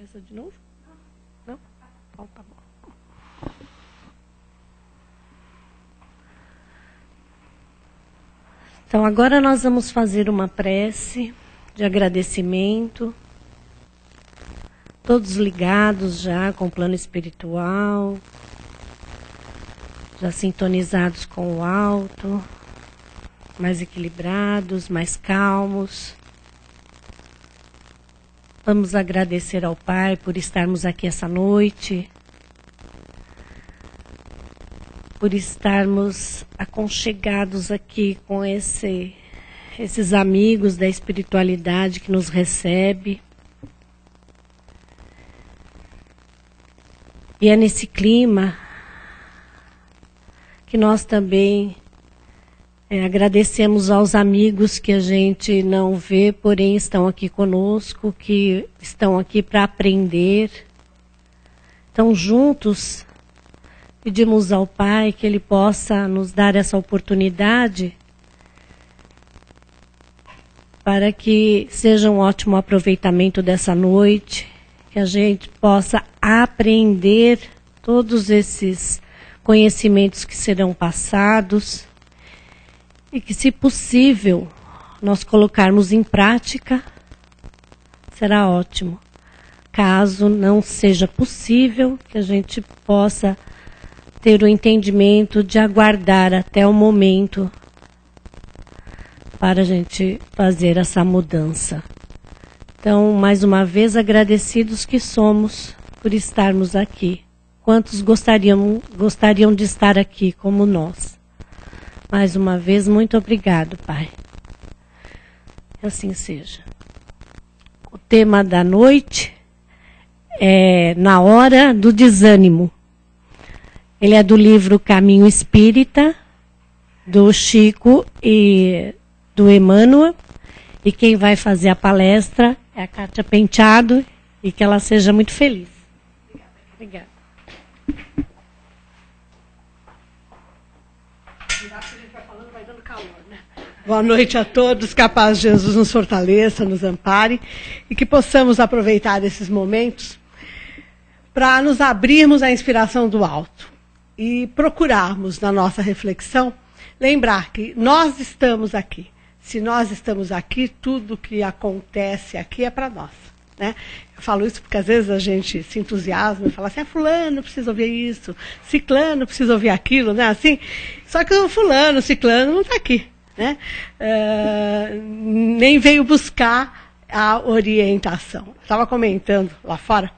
Começa de novo? Não? Então, tá bom. Então, agora nós vamos fazer uma prece de agradecimento. Todos ligados já com o plano espiritual, já sintonizados com o alto, mais equilibrados, mais calmos. Vamos agradecer ao Pai por estarmos aqui essa noite, por estarmos aconchegados aqui com esses amigos da espiritualidade que nos recebe. E é nesse clima que nós também agradecemos aos amigos que a gente não vê, porém estão aqui conosco, que estão aqui para aprender. Então, juntos, pedimos ao Pai que Ele possa nos dar essa oportunidade para que seja um ótimo aproveitamento dessa noite, que a gente possa aprender todos esses conhecimentos que serão passados e que, se possível, nós colocarmos em prática, será ótimo. Caso não seja possível, que a gente possa ter o entendimento de aguardar até o momento para a gente fazer essa mudança. Então, mais uma vez, agradecidos que somos por estarmos aqui. Quantos gostariam de estar aqui como nós? Mais uma vez, muito obrigado, Pai. Que assim seja. O tema da noite é Na Hora do Desânimo. Ele é do livro Caminho Espírita, do Chico e do Emmanuel. E quem vai fazer a palestra é a Kátia Penteado, e que ela seja muito feliz. Obrigada. Boa noite a todos, que a paz de Jesus nos fortaleça, nos ampare, e que possamos aproveitar esses momentos para nos abrirmos à inspiração do alto e procurarmos na nossa reflexão lembrar que nós estamos aqui. Se nós estamos aqui, tudo que acontece aqui é para nós, né? Eu falo isso porque às vezes a gente se entusiasma e fala assim, fulano precisa ouvir isso, ciclano precisa ouvir aquilo, né? Assim, só que o fulano, ciclano não está aqui, né? Nem veio buscar a orientação. Estava comentando lá fora,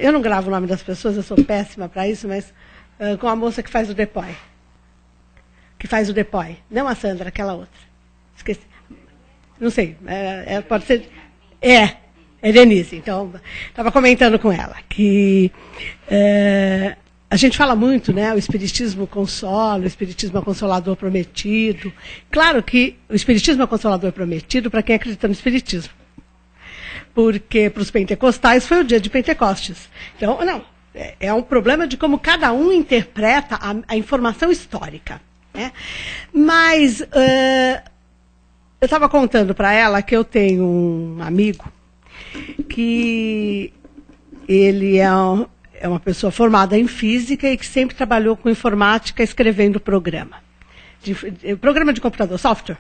eu não gravo o nome das pessoas, eu sou péssima para isso, mas com a moça que faz o DEPOI. Não a Sandra, aquela outra. Esqueci. Não sei, pode ser. É Denise. Então, estava comentando com ela que a gente fala muito, né? O Espiritismo consola, o Espiritismo é consolador prometido. Claro que o Espiritismo é consolador prometido para quem acredita no Espiritismo. Porque para os pentecostais foi o dia de Pentecostes. Então, não, é um problema de como cada um interpreta a informação histórica, né? Mas eu estava contando para ela que eu tenho um amigo que ele é uma pessoa formada em física e que sempre trabalhou com informática escrevendo programa de computador, software.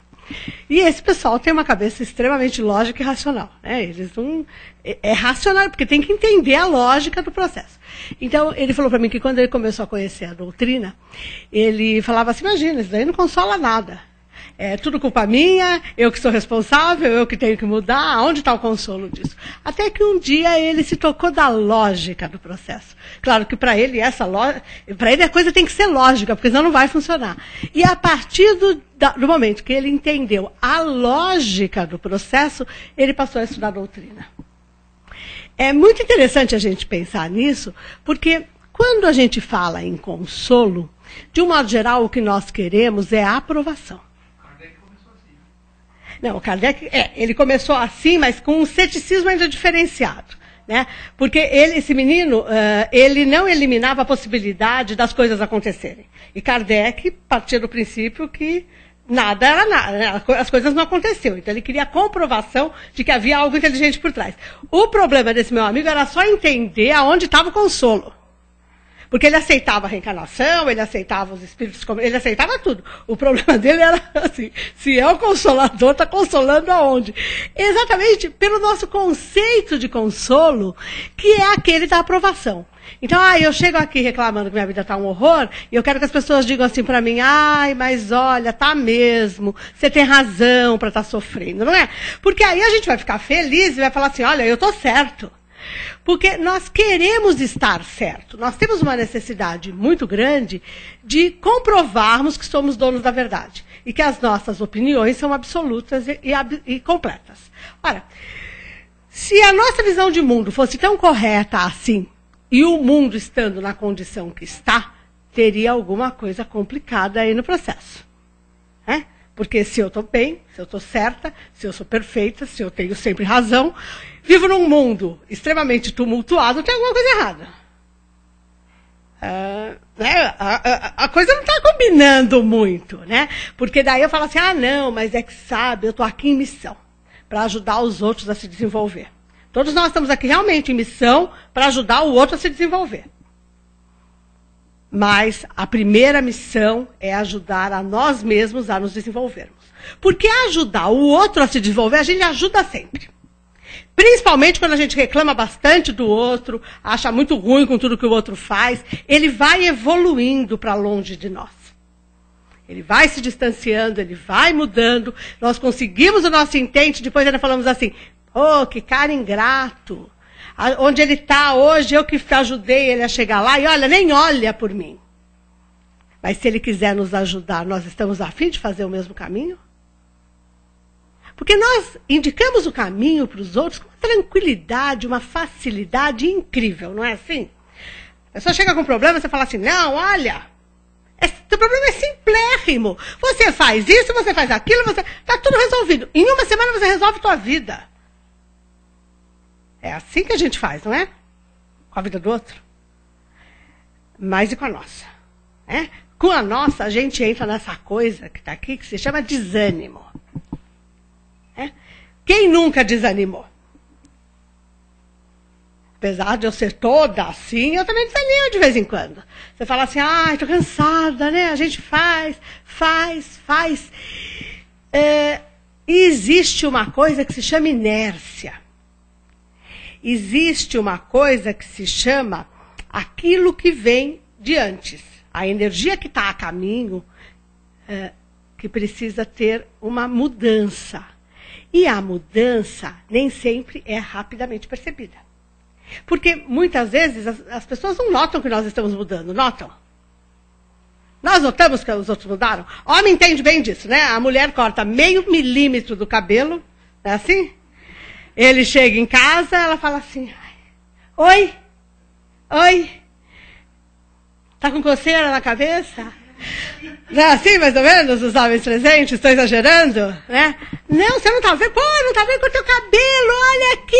E esse pessoal tem uma cabeça extremamente lógica e racional, né? Eles não, é racional, porque tem que entender a lógica do processo. Então, ele falou para mim que quando ele começou a conhecer a doutrina, ele falava assim, imagina, isso daí não consola nada. É tudo culpa minha, eu que sou responsável, eu que tenho que mudar, onde está o consolo disso? Até que um dia ele se tocou da lógica do processo. Claro que para ele a coisa tem que ser lógica, porque senão não vai funcionar. E a partir do momento que ele entendeu a lógica do processo, ele passou a estudar a doutrina. É muito interessante a gente pensar nisso, porque quando a gente fala em consolo, de um modo geral, o que nós queremos é a aprovação. Não, o Kardec, ele começou assim, mas com um ceticismo ainda diferenciado, né? Porque esse menino, ele não eliminava a possibilidade das coisas acontecerem. E Kardec partia do princípio que nada era nada, as coisas não aconteciam. Então ele queria a comprovação de que havia algo inteligente por trás. O problema desse meu amigo era só entender aonde estava o consolo. Porque ele aceitava a reencarnação, ele aceitava os espíritos, ele aceitava tudo. O problema dele era assim, se é o consolador, está consolando aonde? Exatamente pelo nosso conceito de consolo, que é aquele da aprovação. Então, eu chego aqui reclamando que minha vida está um horror, e eu quero que as pessoas digam assim para mim, mas olha, tá mesmo, você tem razão para estar sofrendo, não é? Porque aí a gente vai ficar feliz e vai falar assim, olha, eu estou certo. Porque nós queremos estar certo. Nós temos uma necessidade muito grande de comprovarmos que somos donos da verdade. E que as nossas opiniões são absolutas e completas. Ora, se a nossa visão de mundo fosse tão correta assim, e o mundo estando na condição que está, teria alguma coisa complicada aí no processo. Né? Porque se eu estou bem, se eu estou certa, se eu sou perfeita, se eu tenho sempre razão, vivo num mundo extremamente tumultuado, tem alguma coisa errada. A coisa não está combinando muito, né? Porque daí eu falo assim, não, mas é que sabe, eu estou aqui em missão, para ajudar os outros a se desenvolver. Todos nós estamos aqui realmente em missão para ajudar o outro a se desenvolver. Mas a primeira missão é ajudar a nós mesmos a nos desenvolvermos. Porque ajudar o outro a se desenvolver, a gente ajuda sempre. Principalmente quando a gente reclama bastante do outro, acha muito ruim com tudo que o outro faz, ele vai evoluindo para longe de nós. Ele vai se distanciando, ele vai mudando, nós conseguimos o nosso intento, depois ainda falamos assim, que cara ingrato. Onde ele está hoje, eu que ajudei ele a chegar lá, e olha, nem olha por mim. Mas se ele quiser nos ajudar, nós estamos a fim de fazer o mesmo caminho? Porque nós indicamos o caminho para os outros com uma tranquilidade, uma facilidade incrível, não é assim? A pessoa chega com um problema, você fala assim, não, olha, seu problema é simplérrimo. Você faz isso, você faz aquilo, está tudo resolvido. Em uma semana você resolve a tua vida. É assim que a gente faz, não é? Com a vida do outro. Mas e com a nossa? Com a nossa, a gente entra nessa coisa que está aqui, que se chama desânimo. Quem nunca desanimou? Apesar de eu ser toda assim, eu também desanimo de vez em quando. Você fala assim, estou cansada, né? A gente faz. E existe uma coisa que se chama inércia. Existe uma coisa que se chama aquilo que vem de antes. A energia que está a caminho, que precisa ter uma mudança. E a mudança nem sempre é rapidamente percebida. Porque muitas vezes as pessoas não notam que nós estamos mudando, notam? Nós notamos que os outros mudaram? Homem entende bem disso, né? A mulher corta meio milímetro do cabelo, não é assim? Ele chega em casa, ela fala assim, oi, tá com coceira na cabeça? Não é assim, mais ou menos, os homens presentes, estou exagerando? Né? Não, você não tá vendo, não tá vendo com o teu cabelo, olha aqui.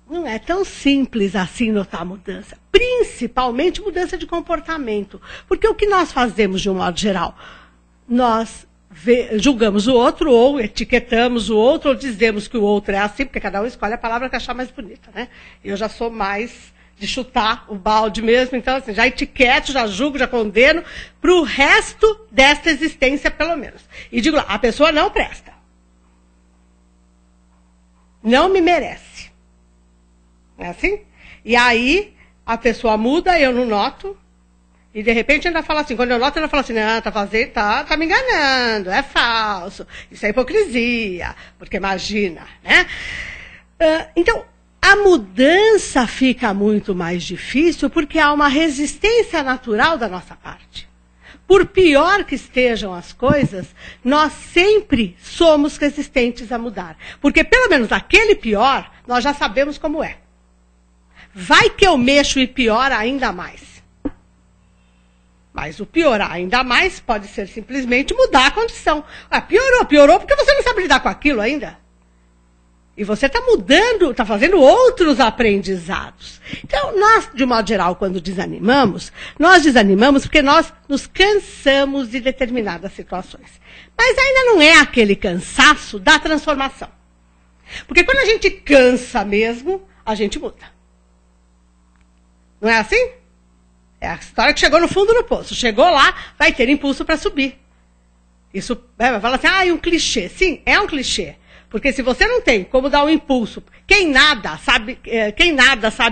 Não é tão simples assim notar mudança, principalmente mudança de comportamento. Porque o que nós fazemos de um modo geral? Nós julgamos o outro, ou etiquetamos o outro, ou dizemos que o outro é assim, porque cada um escolhe a palavra que achar mais bonita, né? Eu já sou mais de chutar o balde mesmo, então assim, já etiqueto, já julgo, já condeno, para o resto desta existência, pelo menos. E digo lá, a pessoa não presta. Não me merece. Não é assim? E aí, a pessoa muda, eu não noto. E de repente ainda fala assim, quando eu noto, ela fala assim, não, tá me enganando, é falso, isso é hipocrisia, porque imagina, né? Então, a mudança fica muito mais difícil porque há uma resistência natural da nossa parte. Por pior que estejam as coisas, nós sempre somos resistentes a mudar. Porque pelo menos aquele pior, nós já sabemos como é. Vai que eu mexo e piora ainda mais. Mas o piorar ainda mais pode ser simplesmente mudar a condição. Piorou porque você não sabe lidar com aquilo ainda. E você está mudando, está fazendo outros aprendizados. Então, nós, de modo geral, quando desanimamos, nós desanimamos porque nós nos cansamos de determinadas situações. Mas ainda não é aquele cansaço da transformação. Porque quando a gente cansa mesmo, a gente muda. Não é assim? É a história que chegou no fundo do poço. Chegou lá, vai ter impulso para subir. Isso, vai falar assim, um clichê. Sim, é um clichê. Porque se você não tem como dar um impulso, quem nada sabe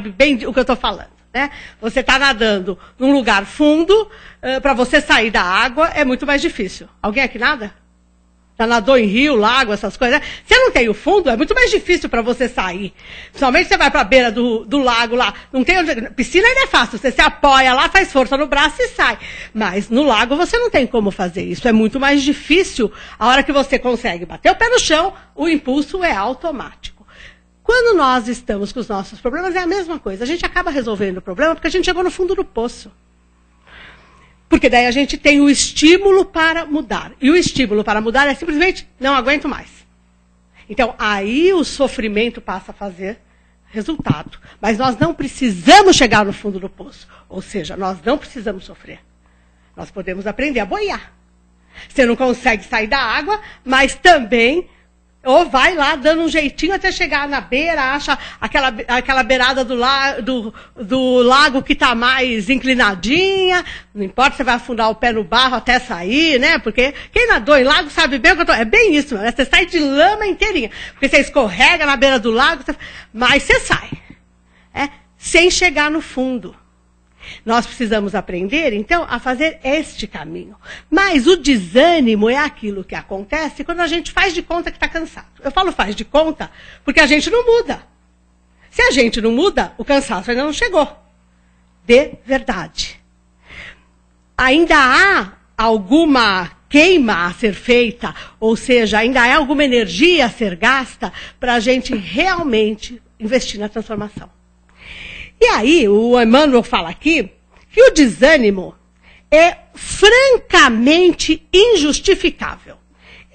bem o que eu estou falando. Né? Você está nadando num lugar fundo, para você sair da água é muito mais difícil. Alguém aqui nada? Já nadou em rio, lago, essas coisas. Você não tem o fundo, é muito mais difícil para você sair. Principalmente você vai para a beira do lago lá. Não tem onde, piscina ainda é fácil. Você se apoia lá, faz força no braço e sai. Mas no lago você não tem como fazer isso. É muito mais difícil. A hora que você consegue bater o pé no chão, o impulso é automático. Quando nós estamos com os nossos problemas, é a mesma coisa. A gente acaba resolvendo o problema porque a gente chegou no fundo do poço. Porque daí a gente tem o estímulo para mudar. E o estímulo para mudar é simplesmente, não aguento mais. Então, aí o sofrimento passa a fazer resultado. Mas nós não precisamos chegar no fundo do poço. Ou seja, nós não precisamos sofrer. Nós podemos aprender a boiar. Você não consegue sair da água, mas também... Ou vai lá dando um jeitinho até chegar na beira, acha aquela beirada do lago que está mais inclinadinha. Não importa, você vai afundar o pé no barro até sair, né? Porque quem nadou em lago sabe bem o que eu tô... É bem isso, né? Você sai de lama inteirinha. Porque você escorrega na beira do lago, mas você sai. Sem chegar no fundo. Nós precisamos aprender, então, a fazer este caminho. Mas o desânimo é aquilo que acontece quando a gente faz de conta que está cansado. Eu falo faz de conta porque a gente não muda. Se a gente não muda, o cansaço ainda não chegou. De verdade. Ainda há alguma queima a ser feita, ou seja, ainda há alguma energia a ser gasta para a gente realmente investir na transformação. E aí, o Emmanuel fala aqui que o desânimo é francamente injustificável.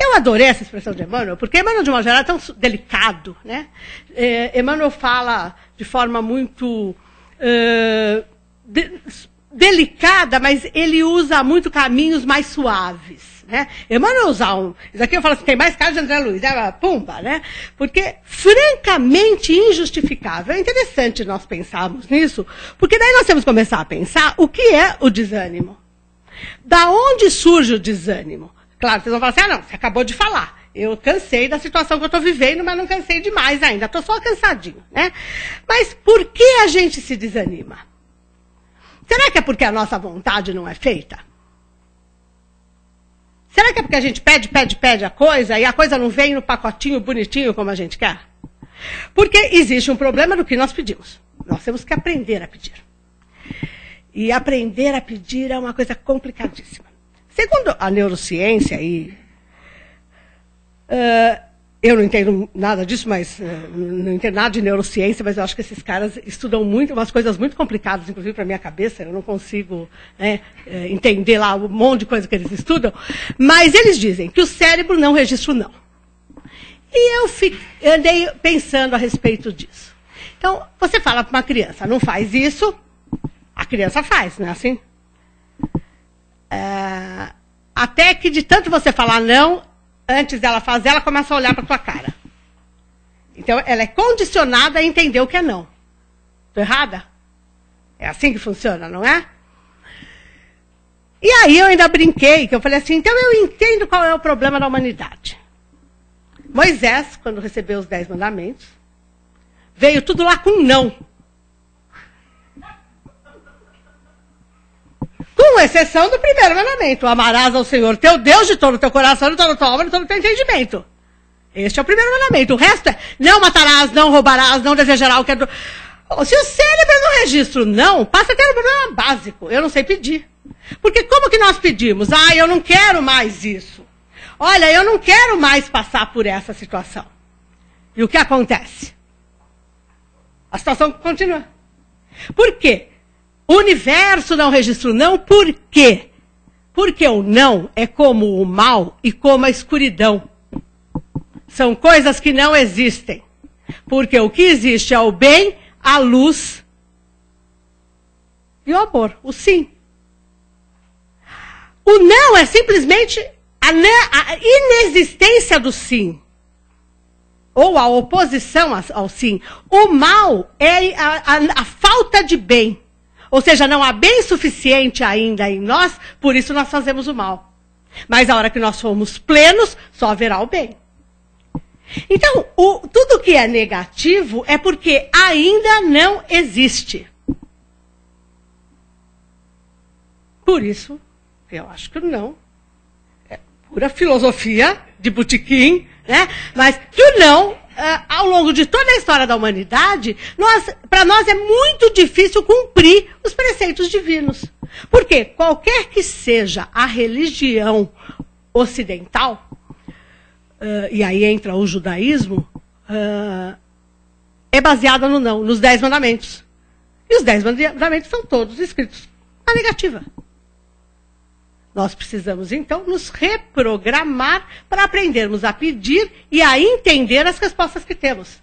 Eu adorei essa expressão de Emmanuel, porque Emmanuel, de uma geral, é tão delicado, né? Emmanuel fala de forma muito delicada, mas ele usa muito caminhos mais suaves. Né? Emmanuel usa isso aqui eu falo assim, tem mais cara de André Luiz, pumba, né? Porque francamente injustificável. É interessante nós pensarmos nisso, porque daí nós temos que começar a pensar o que é o desânimo. Da onde surge o desânimo? Claro, vocês vão falar assim, não, você acabou de falar. Eu cansei da situação que eu estou vivendo, mas não cansei demais ainda, estou só cansadinho, né? Mas por que a gente se desanima? Será que é porque a nossa vontade não é feita? Será que é porque a gente pede a coisa e a coisa não vem no pacotinho bonitinho como a gente quer? Porque existe um problema no que nós pedimos. Nós temos que aprender a pedir. E aprender a pedir é uma coisa complicadíssima. Segundo a neurociência, eu não entendo nada disso, mas não entendo nada de neurociência, mas eu acho que esses caras estudam muito, umas coisas muito complicadas, inclusive para a minha cabeça, eu não consigo entender lá um monte de coisa que eles estudam, mas eles dizem que o cérebro não registra o não. E eu andei pensando a respeito disso. Então, você fala para uma criança, não faz isso, a criança faz, não é assim? Até que de tanto você falar não, antes dela fazer, ela começa a olhar para a tua cara. Então, ela é condicionada a entender o que é não. Estou errada? É assim que funciona, não é? E aí eu ainda brinquei, que eu falei assim, então eu entendo qual é o problema da humanidade. Moisés, quando recebeu os 10 mandamentos, veio tudo lá com não. Com exceção do primeiro mandamento. Amarás ao Senhor teu Deus de todo o teu coração, de toda a tua alma, de todo o teu entendimento. Este é o primeiro mandamento. O resto é, não matarás, não roubarás, não desejarás o que é do... Se o cérebro não registra não, passa a ter um problema básico. Eu não sei pedir. Porque como que nós pedimos? Eu não quero mais isso. Olha, eu não quero mais passar por essa situação. E o que acontece? A situação continua. Por quê? O universo não registra o não, por quê? Porque o não é como o mal e como a escuridão. São coisas que não existem. Porque o que existe é o bem, a luz e o amor, o sim. O não é simplesmente a inexistência do sim. Ou a oposição ao sim. O mal é a falta de bem. Ou seja, não há bem suficiente ainda em nós, por isso nós fazemos o mal. Mas a hora que nós formos plenos, só haverá o bem. Então, tudo que é negativo é porque ainda não existe. Por isso, eu acho que não. É pura filosofia de botequim, né? Mas que o não, ao longo de toda a história da humanidade, para nós é muito difícil cumprir os preceitos divinos. Porque qualquer que seja a religião ocidental, e aí entra o judaísmo, é baseada no não, nos 10 mandamentos. E os 10 mandamentos são todos escritos na negativa. Nós precisamos, então, nos reprogramar para aprendermos a pedir e a entender as respostas que temos.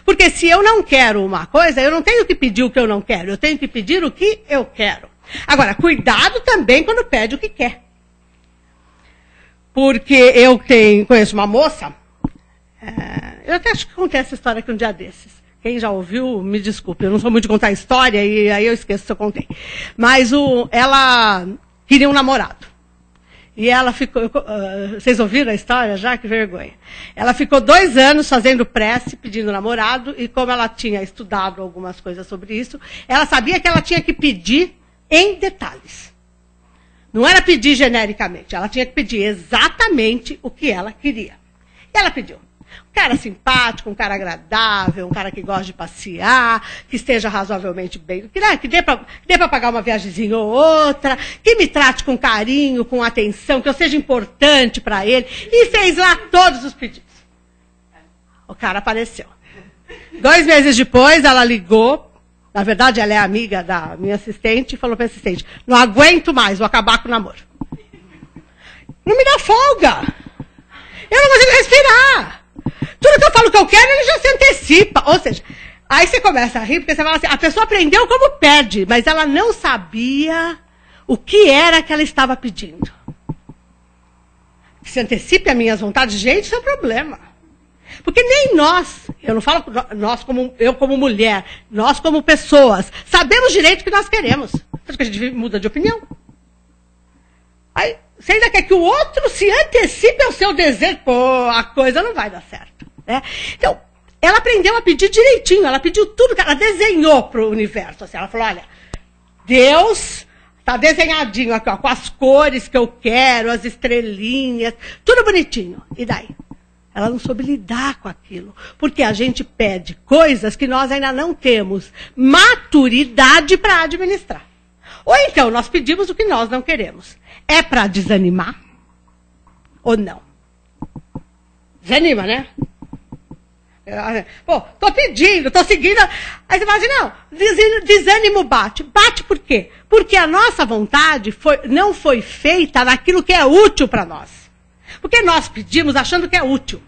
Porque se eu não quero uma coisa, eu não tenho que pedir o que eu não quero, eu tenho que pedir o que eu quero. Agora, cuidado também quando pede o que quer. Porque eu conheço uma moça, eu até acho que contei essa história aqui um dia desses. Quem já ouviu, me desculpe, eu não sou muito de contar história e aí eu esqueço se eu contei. Mas ela queria um namorado. E ela ficou... vocês ouviram a história já? Que vergonha. Ela ficou 2 anos fazendo prece, pedindo namorado, e como ela tinha estudado algumas coisas sobre isso, ela sabia que ela tinha que pedir em detalhes. Não era pedir genericamente, ela tinha que pedir exatamente o que ela queria. E ela pediu. Um cara simpático, um cara agradável, um cara que gosta de passear, que esteja razoavelmente bem, que dê para pagar uma viagemzinha ou outra, que me trate com carinho, com atenção, que eu seja importante para ele. E fez lá todos os pedidos. O cara apareceu. 2 meses depois, ela ligou. Na verdade, ela é amiga da minha assistente e falou para a assistente: não aguento mais, vou acabar com o namoro. Não me dá folga. Eu não consigo respirar. Tudo que eu falo que eu quero, ele já se antecipa. Ou seja, aí você começa a rir, porque você fala assim, a pessoa aprendeu como pede, mas ela não sabia o que era que ela estava pedindo. Se antecipe as minhas vontades, gente, isso é um problema. Porque nem nós, eu não falo nós eu como mulher, nós como pessoas, sabemos direito o que nós queremos. Porque a gente muda de opinião. Aí, você ainda quer que o outro se antecipe ao seu desejo, pô, a coisa não vai dar certo. Né? Então, ela aprendeu a pedir direitinho, ela pediu tudo, ela desenhou para o universo. Assim, ela falou, olha, Deus está desenhadinho aqui, ó, com as cores que eu quero, as estrelinhas, tudo bonitinho. E daí? Ela não soube lidar com aquilo. Porque a gente pede coisas que nós ainda não temos maturidade para administrar. Ou então, nós pedimos o que nós não queremos. É para desanimar? Ou não? Desanima, né? Pô, tô pedindo, tô seguindo. Aí você fala assim, não, desânimo bate. Bate por quê? Porque a nossa vontade não foi feita naquilo que é útil para nós. Porque nós pedimos achando que é útil.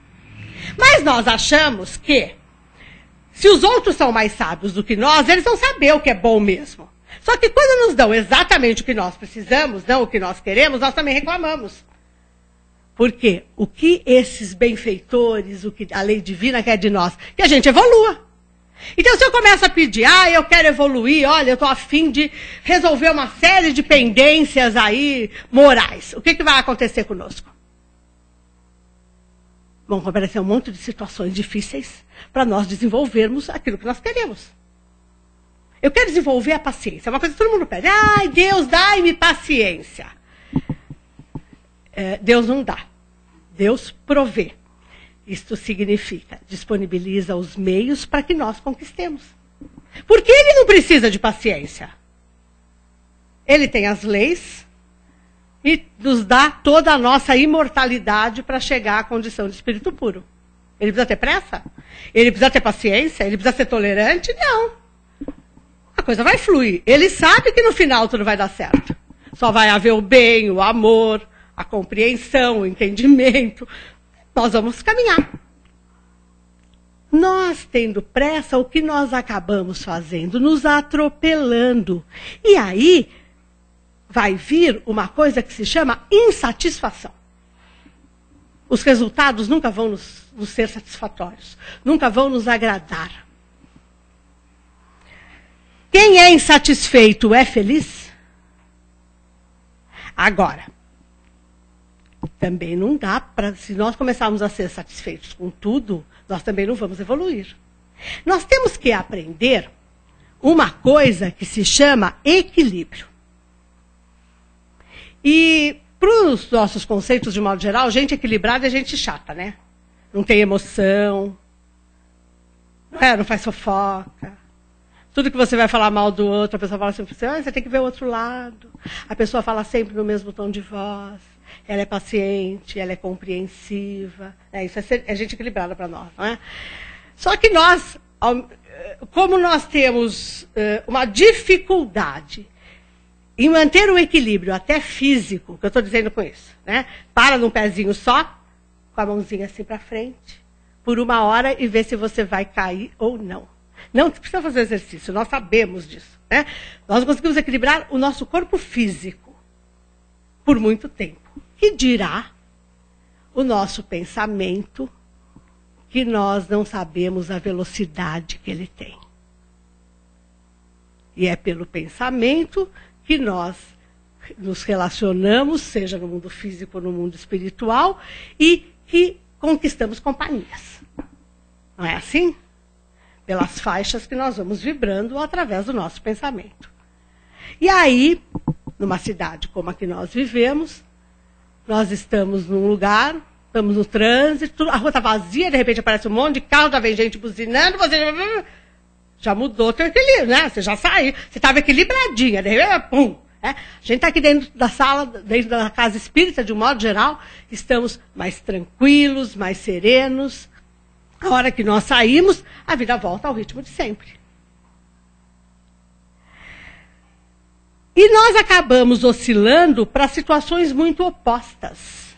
Mas nós achamos que, se os outros são mais sábios do que nós, eles vão saber o que é bom mesmo. Só que quando nos dão exatamente o que nós precisamos, não o que nós queremos, nós também reclamamos. Porque o que esses benfeitores, o que a lei divina quer de nós? Que a gente evolua. Então, se eu começo a pedir, eu quero evoluir, olha, eu estou a fim de resolver uma série de pendências aí morais. O que vai acontecer conosco? Vão aparecer um monte de situações difíceis para nós desenvolvermos aquilo que nós queremos. Eu quero desenvolver a paciência. É uma coisa que todo mundo pede. Ai, Deus, dai-me paciência. Deus não dá. Deus provê. Isto significa, disponibiliza os meios para que nós conquistemos. Porque ele não precisa de paciência. Ele tem as leis e nos dá toda a nossa imortalidade para chegar à condição de espírito puro. Ele precisa ter pressa? Ele precisa ter paciência? Ele precisa ser tolerante? Não. A coisa vai fluir. Ele sabe que no final tudo vai dar certo. Só vai haver o bem, o amor, a compreensão, o entendimento. Nós vamos caminhar. Nós, tendo pressa, o que nós acabamos fazendo? Nos atropelando. E aí vai vir uma coisa que se chama insatisfação. Os resultados nunca vão nos ser satisfatórios, nunca vão nos agradar. Quem é insatisfeito é feliz? Agora, também não dá para, se nós começarmos a ser satisfeitos com tudo, nós também não vamos evoluir. Nós temos que aprender uma coisa que se chama equilíbrio. E para os nossos conceitos, de modo geral, gente equilibrada é gente chata, né? Não tem emoção, não faz fofoca. Tudo que você vai falar mal do outro, a pessoa fala assim, você tem que ver o outro lado. A pessoa fala sempre no mesmo tom de voz. Ela é paciente, ela é compreensiva. Isso é gente equilibrada para nós, não é? Só que nós, como nós temos uma dificuldade em manter o equilíbrio, até físico, que eu estou dizendo com isso, né? Para num pezinho só, com a mãozinha assim para frente, por 1 hora e ver se você vai cair ou não. Não precisa fazer exercício, nós sabemos disso, né? Nós não conseguimos equilibrar o nosso corpo físico por muito tempo. Que dirá o nosso pensamento, que nós não sabemos a velocidade que ele tem. E é pelo pensamento que nós nos relacionamos, seja no mundo físico ou no mundo espiritual, e que conquistamos companhias. Não é assim? Pelas faixas que nós vamos vibrando através do nosso pensamento. E aí, numa cidade como a que nós vivemos, nós estamos num lugar, estamos no trânsito, a rua está vazia, de repente aparece um monte de carro, já vem gente buzinando, você já mudou o teu equilíbrio, né? Você já saiu, você estava equilibradinha, de repente, pum! A gente está aqui dentro da sala, dentro da casa espírita, de um modo geral, estamos mais tranquilos, mais serenos. A hora que nós saímos, a vida volta ao ritmo de sempre. E nós acabamos oscilando para situações muito opostas.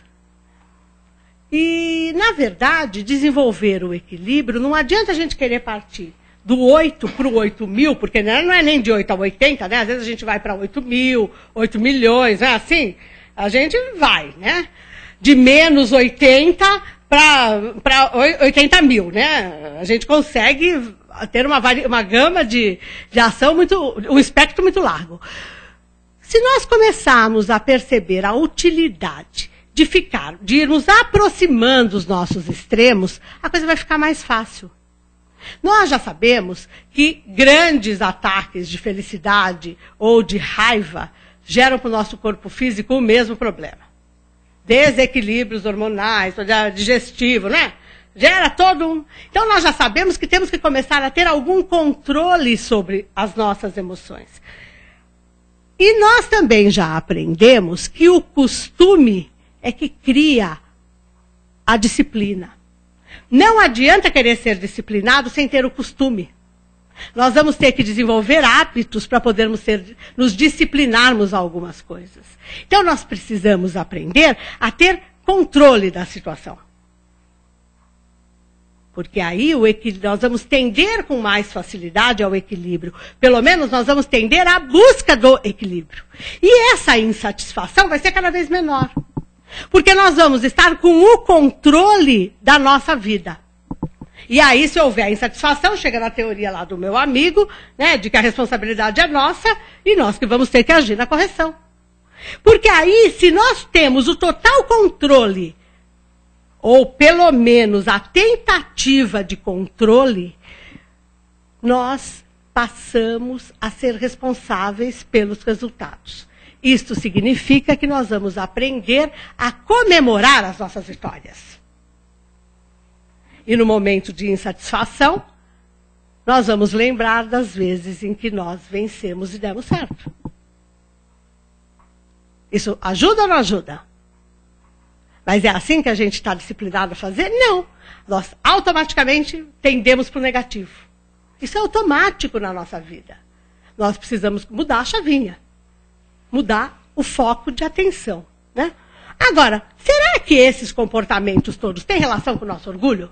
E, na verdade, desenvolver o equilíbrio, não adianta a gente querer partir do 8 para o 8.000, porque não é nem de 8 a 80, né? Às vezes a gente vai para 8.000, 8 milhões, né? Assim, a gente vai, né? De menos 80 para 80 mil, né? A gente consegue ter uma gama de ação um espectro muito largo. Se nós começarmos a perceber a utilidade de irmos aproximando os nossos extremos, a coisa vai ficar mais fácil. Nós já sabemos que grandes ataques de felicidade ou de raiva geram para o nosso corpo físico o mesmo problema. Desequilíbrios hormonais, digestivo, né? Gera todo um... Então, nós já sabemos que temos que começar a ter algum controle sobre as nossas emoções. E nós também já aprendemos que o costume é que cria a disciplina. Não adianta querer ser disciplinado sem ter o costume. Nós vamos ter que desenvolver hábitos para podermos nos disciplinarmos a algumas coisas. Então, nós precisamos aprender a ter controle da situação. Porque aí nós vamos tender com mais facilidade ao equilíbrio. Pelo menos nós vamos tender à busca do equilíbrio. E essa insatisfação vai ser cada vez menor. Porque nós vamos estar com o controle da nossa vida. E aí, se houver insatisfação, chega na teoria lá do meu amigo, né, de que a responsabilidade é nossa e nós que vamos ter que agir na correção. Porque aí, se nós temos o total controle, ou pelo menos a tentativa de controle, nós passamos a ser responsáveis pelos resultados. Isto significa que nós vamos aprender a comemorar as nossas vitórias. E no momento de insatisfação, nós vamos lembrar das vezes em que nós vencemos e demos certo. Isso ajuda ou não ajuda? Mas é assim que a gente está disciplinado a fazer? Não. Nós automaticamente tendemos para o negativo. Isso é automático na nossa vida. Nós precisamos mudar a chavinha. Mudar o foco de atenção, né? Agora, será que esses comportamentos todos têm relação com o nosso orgulho?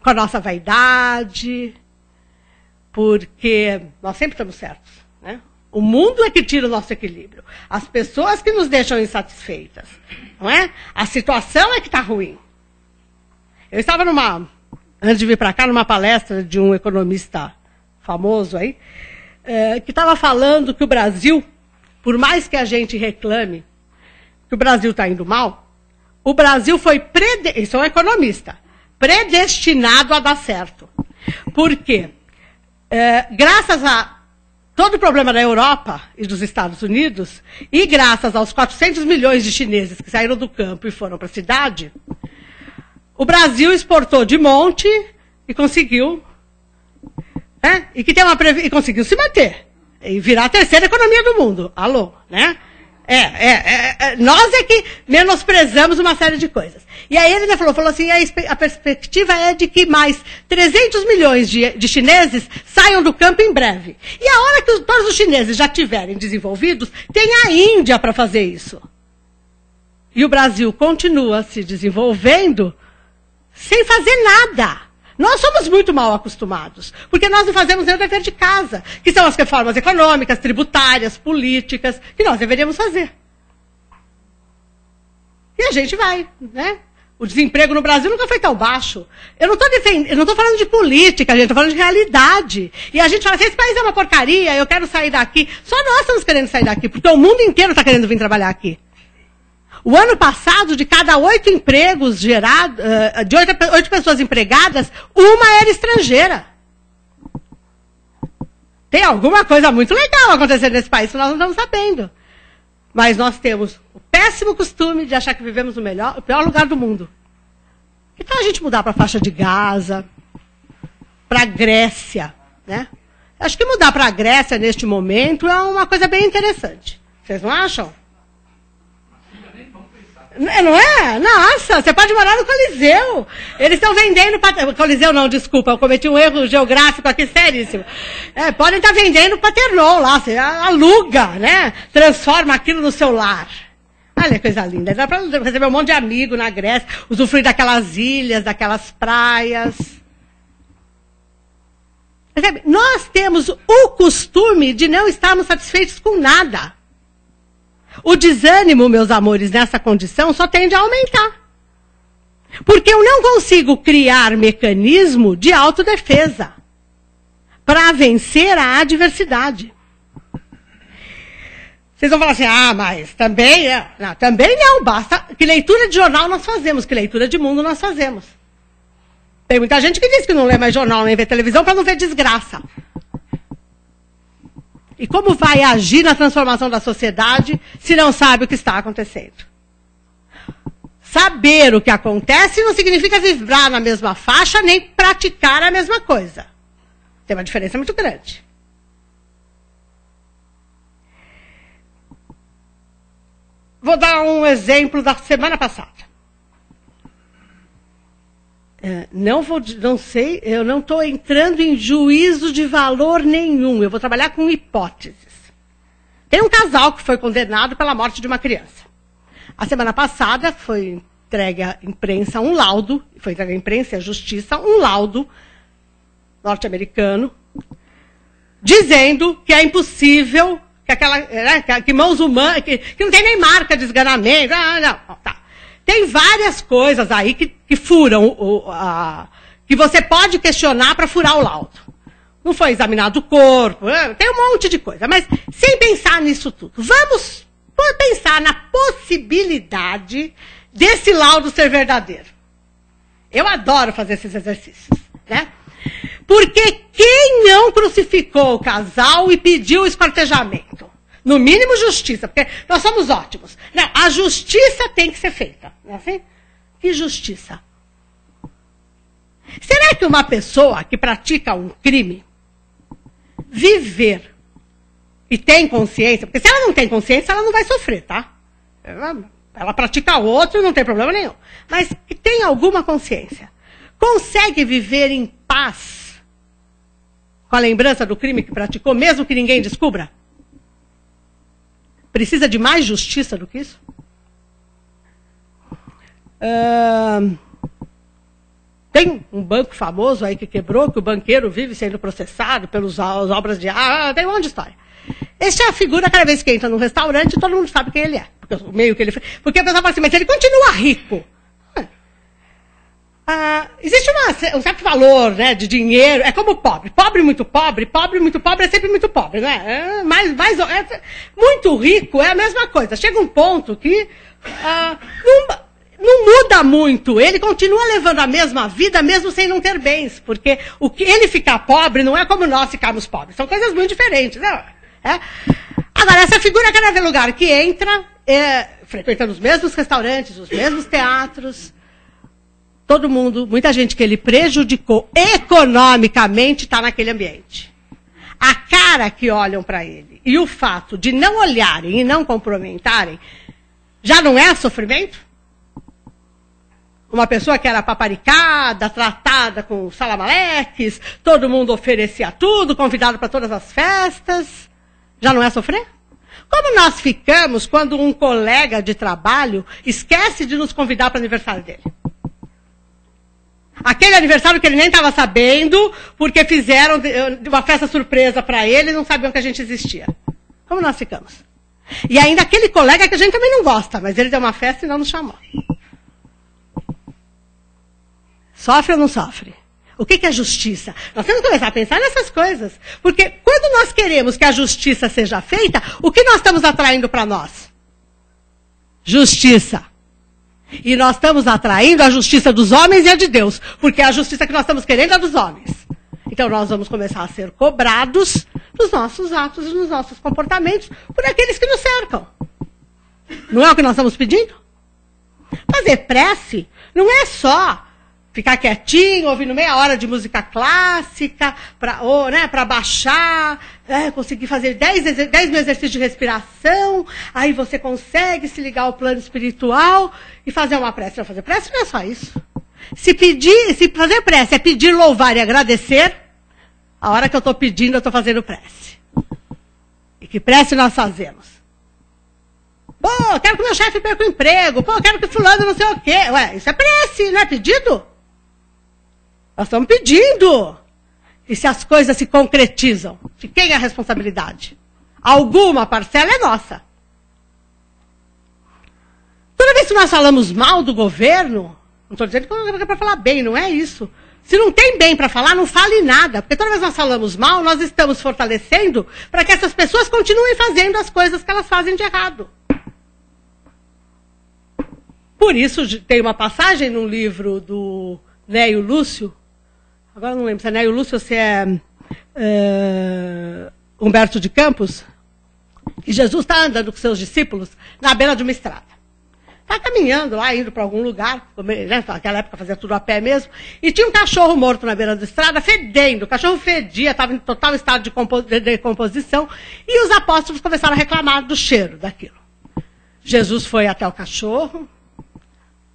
com a nossa vaidade, porque nós sempre estamos certos, né? O mundo é que tira o nosso equilíbrio. As pessoas que nos deixam insatisfeitas, não é? A situação é que está ruim. Eu estava antes de vir para cá, numa palestra de um economista famoso aí, que estava falando que o Brasil, por mais que a gente reclame que o Brasil está indo mal, o Brasil foi, isso é um economista, predestinado a dar certo. Por quê? Graças a todo o problema da Europa e dos Estados Unidos, e graças aos 400 milhões de chineses que saíram do campo e foram para a cidade, o Brasil exportou de monte e conseguiu, e conseguiu se manter e virar a terceira economia do mundo. Alô, né? Nós é que menosprezamos uma série de coisas. E aí ele falou assim, a perspectiva é de que mais 300 milhões de chineses saiam do campo em breve. E a hora que todos os chineses já estiverem desenvolvidos, tem a Índia para fazer isso. E o Brasil continua se desenvolvendo sem fazer nada. Nós somos muito mal acostumados, porque nós não fazemos nem o dever de casa, que são as reformas econômicas, tributárias, políticas, que nós deveríamos fazer. E a gente vai, né? O desemprego no Brasil nunca foi tão baixo. Eu não estou falando de política, gente, estou falando de realidade. E a gente fala assim, esse país é uma porcaria, eu quero sair daqui. Só nós estamos querendo sair daqui, porque o mundo inteiro está querendo vir trabalhar aqui. O ano passado, de cada 8 empregos gerados, de 8 pessoas empregadas, uma era estrangeira. Tem alguma coisa muito legal acontecendo nesse país que nós não estamos sabendo. Mas nós temos o péssimo costume de achar que vivemos o pior lugar do mundo. Que tal a gente mudar para a faixa de Gaza, para a Grécia, né? Acho que mudar para a Grécia neste momento é uma coisa bem interessante. Vocês não acham? Não é? Nossa, você pode morar no Coliseu. Eles estão vendendo... Coliseu não, desculpa, eu cometi um erro geográfico aqui seríssimo. Podem estar vendendo Paternò lá, você aluga, né? Transforma aquilo no seu lar. Olha que coisa linda. Dá para receber um monte de amigo na Grécia, usufruir daquelas ilhas, daquelas praias. Nós temos o costume de não estarmos satisfeitos com nada. O desânimo, meus amores, nessa condição só tende a aumentar. Porque eu não consigo criar mecanismo de autodefesa para vencer a adversidade. Vocês vão falar assim, mas também... Não, também não, basta... Que leitura de jornal nós fazemos, que leitura de mundo nós fazemos. Tem muita gente que diz que não lê mais jornal, nem vê televisão, para não ver desgraça. E como vai agir na transformação da sociedade se não sabe o que está acontecendo? Saber o que acontece não significa vibrar na mesma faixa, nem praticar a mesma coisa. Tem uma diferença muito grande. Vou dar um exemplo da semana passada. Eu não estou entrando em juízo de valor nenhum. Eu vou trabalhar com hipóteses. Tem um casal que foi condenado pela morte de uma criança. A semana passada foi entregue à imprensa um laudo, foi entregue à imprensa e à justiça um laudo norte-americano, dizendo que é impossível, que mãos humanas, que não tem nem marca de esganamento. Tá. Tem várias coisas aí que furam, que você pode questionar para furar o laudo. Não foi examinado o corpo, tem um monte de coisa. Mas sem pensar nisso tudo, vamos pensar na possibilidade desse laudo ser verdadeiro. Eu adoro fazer esses exercícios, né? Porque quem não crucificou o casal e pediu o esquartejamento? No mínimo justiça, porque nós somos ótimos. Não, a justiça tem que ser feita. Não é assim? Que justiça? Será que uma pessoa que pratica um crime, viver e tem consciência, porque se ela não tem consciência, ela não vai sofrer, tá? Ela pratica outro, não tem problema nenhum. Mas que tem alguma consciência, consegue viver em paz com a lembrança do crime que praticou, mesmo que ninguém descubra? Precisa de mais justiça do que isso? Tem um banco famoso aí que quebrou, que o banqueiro vive sendo processado pelas obras de arte, tem um monte de história. Essa é a figura, cada vez que entra num restaurante, todo mundo sabe quem ele é. Porque o meio que ele fez. Porque a pessoa fala assim, mas ele continua rico. Existe um certo valor, né, de dinheiro, é como pobre. Pobre, muito pobre é sempre muito pobre, né? Muito rico é a mesma coisa. Chega um ponto que não muda muito. Ele continua levando a mesma vida, mesmo sem não ter bens. Porque o que ele ficar pobre não é como nós ficarmos pobres. São coisas muito diferentes, né? Agora, essa figura, cada lugar que entra, frequentando os mesmos restaurantes, os mesmos teatros, todo mundo, muita gente que ele prejudicou economicamente está naquele ambiente. A cara que olham para ele e o fato de não olharem e não cumprimentarem, já não é sofrimento? Uma pessoa que era paparicada, tratada com salamaleques, todo mundo oferecia tudo, convidado para todas as festas, já não é sofrer? Como nós ficamos quando um colega de trabalho esquece de nos convidar para o aniversário dele? Aquele aniversário que ele nem estava sabendo, porque fizeram uma festa surpresa para ele e não sabiam que a gente existia. Como nós ficamos? E ainda aquele colega que a gente também não gosta, mas ele deu uma festa e não nos chamou. Sofre ou não sofre? O que é justiça? Nós temos que começar a pensar nessas coisas. Porque quando nós queremos que a justiça seja feita, o que nós estamos atraindo para nós? Justiça. E nós estamos atraindo a justiça dos homens e a de Deus. Porque a justiça que nós estamos querendo é dos homens. Então nós vamos começar a ser cobrados dos nossos atos e dos nossos comportamentos por aqueles que nos cercam. Não é o que nós estamos pedindo? Fazer prece não é só ficar quietinho, ouvindo meia hora de música clássica, para baixar, conseguir fazer 10 mil exercícios de respiração, aí você consegue se ligar ao plano espiritual e fazer uma prece. Não, fazer prece não é só isso. Se fazer prece é pedir, louvar e agradecer, a hora que eu estou pedindo, eu estou fazendo prece. E que prece nós fazemos? Pô, quero que meu chefe perca o emprego, pô, quero que fulano não sei o quê. Ué, isso é prece, não é pedido? Nós estamos pedindo. E se as coisas se concretizam, de quem é a responsabilidade? Alguma parcela é nossa. Toda vez que nós falamos mal do governo, não estou dizendo que é para falar bem, não é isso. Se não tem bem para falar, não fale nada. Porque toda vez que nós falamos mal, nós estamos fortalecendo para que essas pessoas continuem fazendo as coisas que elas fazem de errado. Por isso, tem uma passagem num livro do Neio Lúcio, agora não lembro se é Neio Lúcio ou se é Humberto de Campos, que Jesus está andando com seus discípulos na beira de uma estrada. Está caminhando lá, indo para algum lugar, né, naquela época fazia tudo a pé mesmo, e tinha um cachorro morto na beira da estrada, fedendo. O cachorro fedia, estava em total estado de decomposição, e os apóstolos começaram a reclamar do cheiro daquilo. Jesus foi até o cachorro,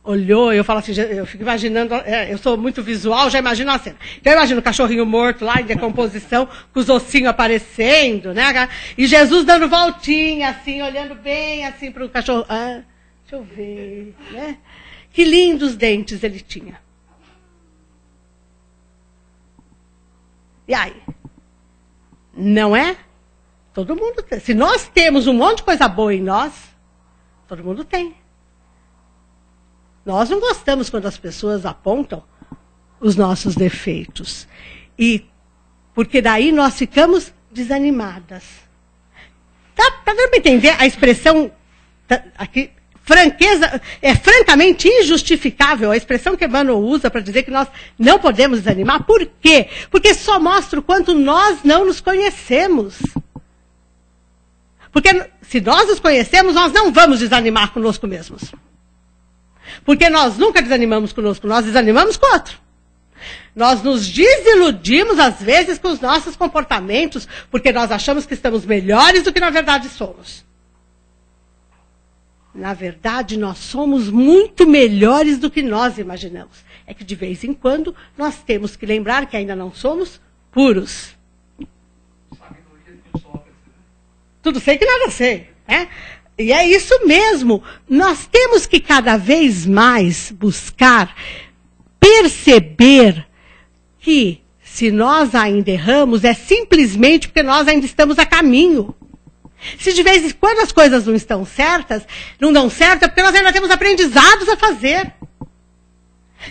olhou, eu falo assim, eu fico imaginando, eu sou muito visual, já imagino a cena. Então eu imagino o cachorrinho morto lá, em decomposição, com os ossinhos aparecendo, né? E Jesus dando voltinha, assim, olhando bem, assim, para o cachorro. Deixa eu ver, né? Que lindos dentes ele tinha. E aí? Não é? Todo mundo tem. Se nós temos um monte de coisa boa em nós, todo mundo tem. Nós não gostamos quando as pessoas apontam os nossos defeitos. Porque daí nós ficamos desanimadas. Tá dando para entender a expressão aqui? Franqueza, é francamente injustificável a expressão que Emmanuel usa para dizer que nós não podemos desanimar. Por quê? Porque só mostra o quanto nós não nos conhecemos. Porque se nós nos conhecemos, nós não vamos desanimar conosco mesmos. Porque nós nunca desanimamos conosco, nós desanimamos com o outro. Nós nos desiludimos, às vezes, com os nossos comportamentos, porque nós achamos que estamos melhores do que na verdade somos. Na verdade, nós somos muito melhores do que nós imaginamos. É que, de vez em quando, nós temos que lembrar que ainda não somos puros. Tudo sei que nada sei, né? E é isso mesmo. Nós temos que cada vez mais buscar perceber que se nós ainda erramos, é simplesmente porque nós ainda estamos a caminho. Se de vez em quando as coisas não estão certas, não dão certo, é porque nós ainda temos aprendizados a fazer.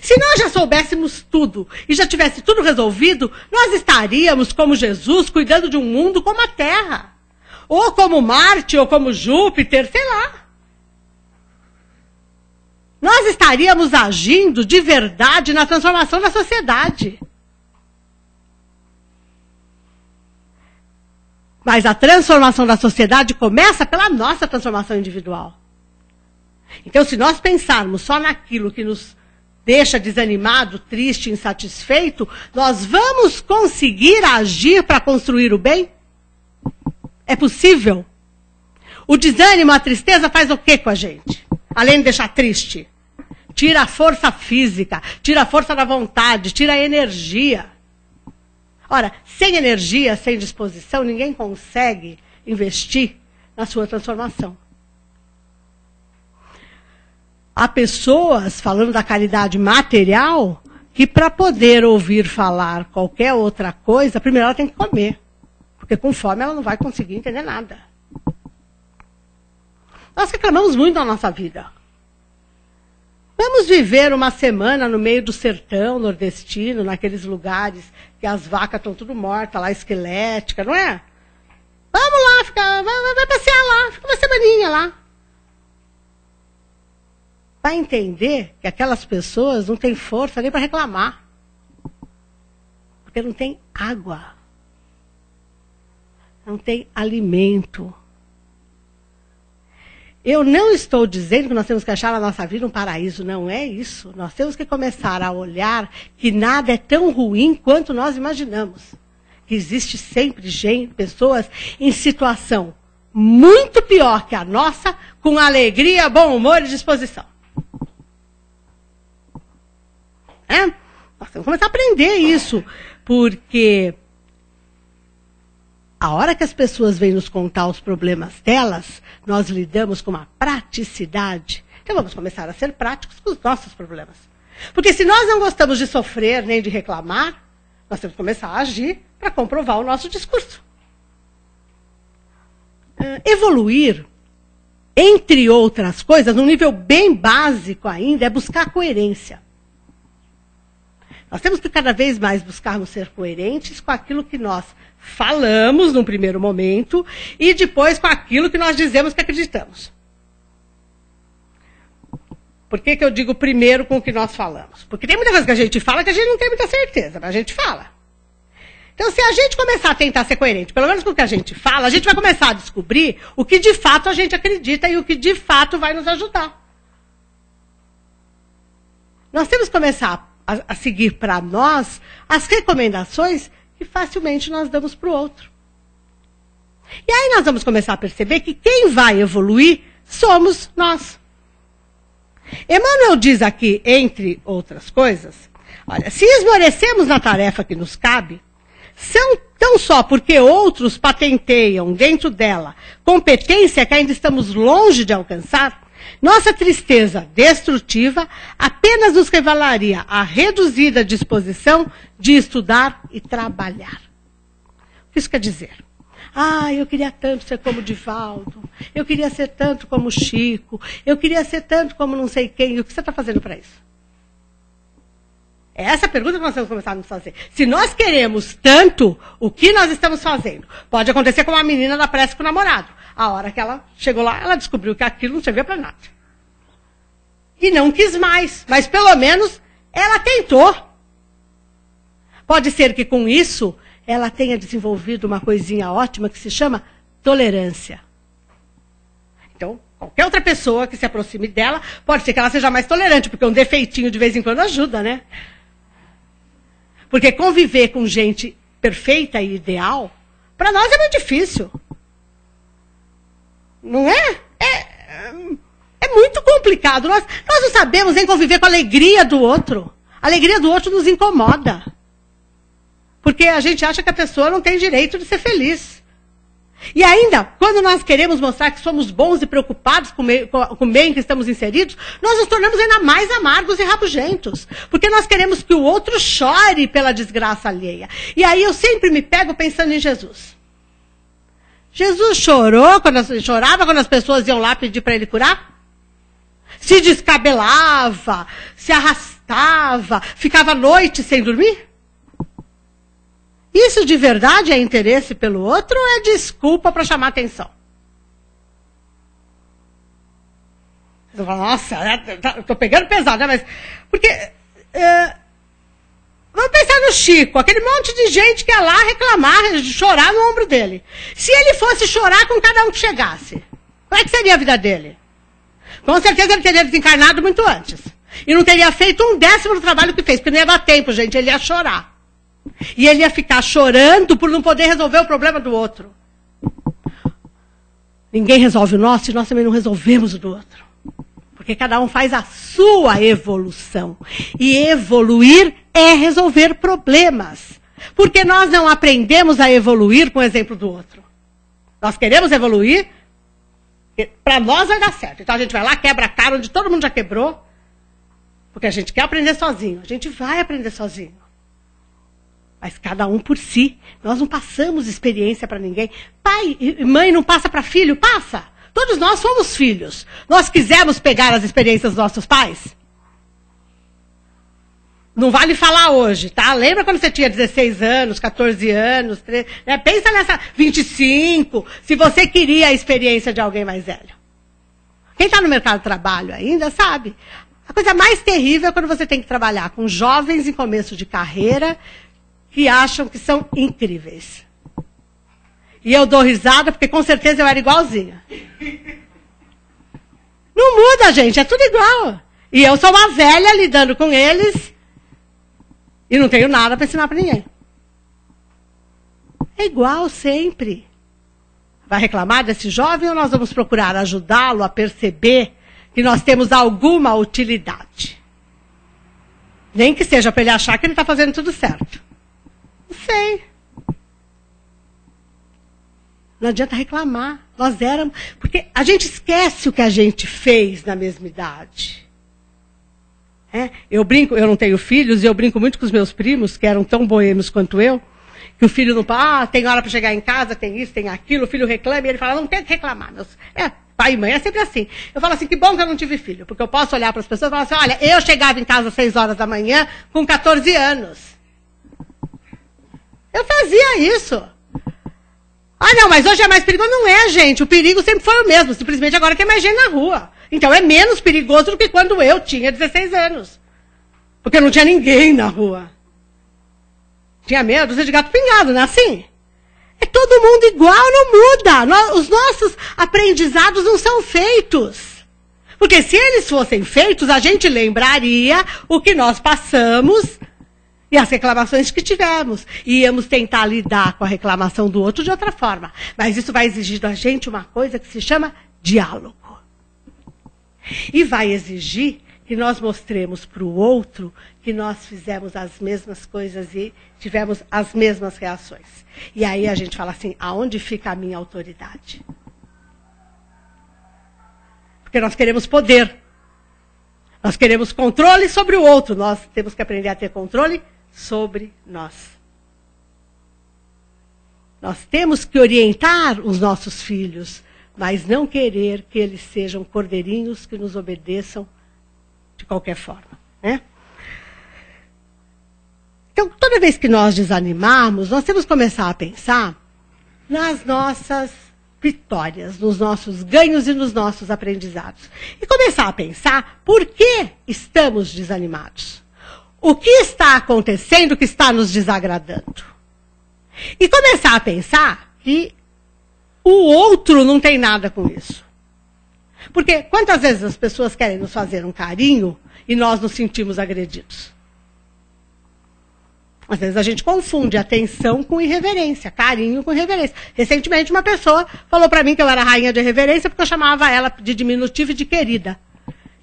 Se nós já soubéssemos tudo e já tivesse tudo resolvido, nós estaríamos, como Jesus, cuidando de um mundo como a Terra. Ou como Marte, ou como Júpiter, sei lá. Nós estaríamos agindo de verdade na transformação da sociedade. Mas a transformação da sociedade começa pela nossa transformação individual. Então, se nós pensarmos só naquilo que nos deixa desanimado, triste, insatisfeito, nós vamos conseguir agir para construir o bem? É possível? O desânimo, a tristeza faz o que com a gente? Além de deixar triste. Tira a força física, tira a força da vontade, tira a energia. Ora, sem energia, sem disposição, ninguém consegue investir na sua transformação. Há pessoas, falando da caridade material, que para poder ouvir falar qualquer outra coisa, primeiro ela tem que comer. Porque com fome ela não vai conseguir entender nada. Nós reclamamos muito da nossa vida. Vamos viver uma semana no meio do sertão nordestino, naqueles lugares que as vacas estão tudo mortas, lá esqueléticas, não é? Vamos lá, vai passear lá, fica uma semaninha lá. Vai entender que aquelas pessoas não têm força nem para reclamar. Porque não tem água. Não tem alimento. Eu não estou dizendo que nós temos que achar na nossa vida um paraíso, não é isso. Nós temos que começar a olhar que nada é tão ruim quanto nós imaginamos. Que existe sempre pessoas em situação muito pior que a nossa, com alegria, bom humor e disposição. Nós temos que começar a aprender isso, porque a hora que as pessoas vêm nos contar os problemas delas, nós lidamos com uma praticidade. Então vamos começar a ser práticos com os nossos problemas. Porque se nós não gostamos de sofrer nem de reclamar, nós temos que começar a agir para comprovar o nosso discurso. Evoluir, entre outras coisas, num nível bem básico ainda, é buscar coerência. Nós temos que cada vez mais buscarmos ser coerentes com aquilo que nós falamos num primeiro momento e depois com aquilo que nós dizemos que acreditamos. Por que eu digo primeiro com o que nós falamos? Porque tem muita coisa que a gente fala que a gente não tem muita certeza, mas a gente fala. Então, se a gente começar a tentar ser coerente, pelo menos com o que a gente fala, a gente vai começar a descobrir o que de fato a gente acredita e o que de fato vai nos ajudar. Nós temos que começar a seguir para nós as recomendações que facilmente nós damos para o outro. E aí nós vamos começar a perceber que quem vai evoluir somos nós. Emmanuel diz aqui, entre outras coisas, olha, se esmorecemos na tarefa que nos cabe, são tão só porque outros patenteiam dentro dela competência que ainda estamos longe de alcançar, nossa tristeza destrutiva apenas nos revelaria a reduzida disposição de estudar e trabalhar. O que isso quer dizer? Eu queria tanto ser como Divaldo, eu queria ser tanto como Chico, eu queria ser tanto como não sei quem. E o que você está fazendo para isso? É essa a pergunta que nós temos que começar a nos fazer. Se nós queremos tanto, o que nós estamos fazendo? Pode acontecer com uma menina da prece com o namorado. A hora que ela chegou lá, ela descobriu que aquilo não servia para nada. E não quis mais, mas pelo menos ela tentou. Pode ser que com isso ela tenha desenvolvido uma coisinha ótima que se chama tolerância. Então, qualquer outra pessoa que se aproxime dela, pode ser que ela seja mais tolerante, porque um defeitinho de vez em quando ajuda, né? Porque conviver com gente perfeita e ideal, para nós é muito difícil. Não é? É muito complicado. Nós não sabemos nem conviver com a alegria do outro. A alegria do outro nos incomoda. Porque a gente acha que a pessoa não tem direito de ser feliz. E ainda, quando nós queremos mostrar que somos bons e preocupados com o meio em que estamos inseridos, nós nos tornamos ainda mais amargos e rabugentos. Porque nós queremos que o outro chore pela desgraça alheia. E aí eu sempre me pego pensando em Jesus. Jesus chorava quando as pessoas iam lá pedir para ele curar? Se descabelava, se arrastava, ficava a noite sem dormir? Isso de verdade é interesse pelo outro ou é desculpa para chamar atenção? Você fala, nossa, eu estou pegando pesado, né? Mas, porque, vamos pensar no Chico, aquele monte de gente que ia lá reclamar, chorar no ombro dele. Se ele fosse chorar com cada um que chegasse, como é que seria a vida dele? Com certeza ele teria desencarnado muito antes. E não teria feito 1/10 do trabalho que fez, porque não ia dar tempo, gente, ele ia chorar. E ele ia ficar chorando por não poder resolver o problema do outro. Ninguém resolve o nosso e nós também não resolvemos o do outro. Porque cada um faz a sua evolução. E evoluir é resolver problemas. Porque nós não aprendemos a evoluir com o exemplo do outro. Nós queremos evoluir, para nós vai dar certo. Então a gente vai lá, quebra a cara onde todo mundo já quebrou. Porque a gente quer aprender sozinho. A gente vai aprender sozinho. Mas cada um por si. Nós não passamos experiência para ninguém. Pai e mãe não passa para filho? Passa. Todos nós somos filhos. Nós quisemos pegar as experiências dos nossos pais? Não vale falar hoje, tá? Lembra quando você tinha 16 anos, 14 anos, 13, né? Pensa nessa 25, se você queria a experiência de alguém mais velho. Quem está no mercado de trabalho ainda sabe. A coisa mais terrível é quando você tem que trabalhar com jovens em começo de carreira que acham que são incríveis. E eu dou risada porque com certeza eu era igualzinha. Não muda, gente, é tudo igual. E eu sou uma velha lidando com eles e não tenho nada para ensinar para ninguém. É igual sempre. Vai reclamar desse jovem ou nós vamos procurar ajudá-lo a perceber que nós temos alguma utilidade? Nem que seja para ele achar que ele está fazendo tudo certo. Não sei. Não adianta reclamar. Nós éramos... Porque a gente esquece o que a gente fez na mesma idade. Eu brinco, eu não tenho filhos, e eu brinco muito com os meus primos, que eram tão boêmios quanto eu, que o filho não... tem hora para chegar em casa, tem isso, tem aquilo, o filho reclama, e ele fala, não tem que reclamar. Pai e mãe é sempre assim. Eu falo assim, que bom que eu não tive filho, porque eu posso olhar para as pessoas e falar assim, olha, eu chegava em casa às 6 horas da manhã com 14 anos. Eu fazia isso. Não, mas hoje é mais perigoso. Não é, gente. O perigo sempre foi o mesmo. Simplesmente agora tem mais gente na rua. Então é menos perigoso do que quando eu tinha 16 anos. Porque não tinha ninguém na rua. Tinha meia dúzia de gato pingado, não é assim? É todo mundo igual, não muda. Os nossos aprendizados não são feitos. Porque se eles fossem feitos, a gente lembraria o que nós passamos e as reclamações que tivemos. E íamos tentar lidar com a reclamação do outro de outra forma. Mas isso vai exigir da gente uma coisa que se chama diálogo. E vai exigir que nós mostremos para o outro que nós fizemos as mesmas coisas e tivemos as mesmas reações. E aí a gente fala assim, aonde fica a minha autoridade? Porque nós queremos poder. Nós queremos controle sobre o outro. Nós temos que aprender a ter controle sobre nós. Nós temos que orientar os nossos filhos, mas não querer que eles sejam cordeirinhos que nos obedeçam de qualquer forma, né? Então, toda vez que nós desanimarmos, nós temos que começar a pensar nas nossas vitórias, nos nossos ganhos e nos nossos aprendizados. E começar a pensar por que estamos desanimados. O que está acontecendo que está nos desagradando? E começar a pensar que o outro não tem nada com isso. Porque quantas vezes as pessoas querem nos fazer um carinho e nós nos sentimos agredidos? Às vezes a gente confunde atenção com irreverência, carinho com irreverência. Recentemente uma pessoa falou para mim que eu era rainha de irreverência porque eu chamava ela de diminutivo e de querida.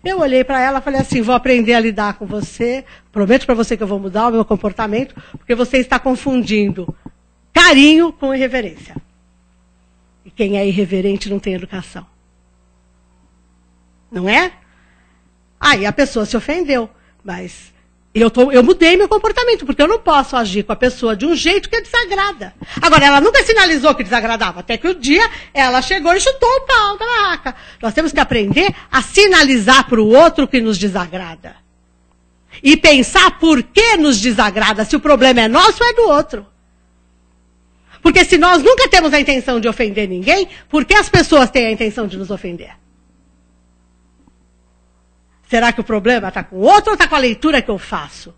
Eu olhei para ela e falei assim, vou aprender a lidar com você, prometo para você que eu vou mudar o meu comportamento, porque você está confundindo carinho com irreverência. E quem é irreverente não tem educação. Não é? Aí a pessoa se ofendeu, mas eu mudei meu comportamento, porque eu não posso agir com a pessoa de um jeito que desagrada. Agora, ela nunca sinalizou que desagradava, até que o dia ela chegou e chutou o pau da barraca. Nós temos que aprender a sinalizar para o outro que nos desagrada. E pensar por que nos desagrada, se o problema é nosso ou é do outro. Porque se nós nunca temos a intenção de ofender ninguém, por que as pessoas têm a intenção de nos ofender? Será que o problema está com o outro ou está com a leitura que eu faço?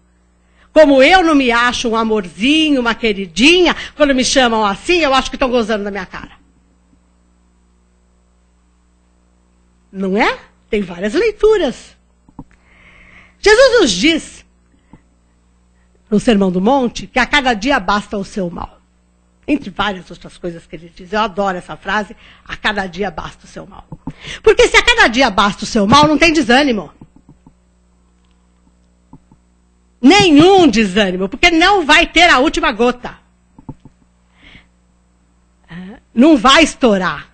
Como eu não me acho um amorzinho, uma queridinha, quando me chamam assim, eu acho que estão gozando da minha cara. Não é? Tem várias leituras. Jesus nos diz, no Sermão do Monte, que a cada dia basta o seu mal. Entre várias outras coisas que ele diz. Eu adoro essa frase, a cada dia basta o seu mal. Porque se a cada dia basta o seu mal, não tem desânimo. Nenhum desânimo, porque não vai ter a última gota. Não vai estourar.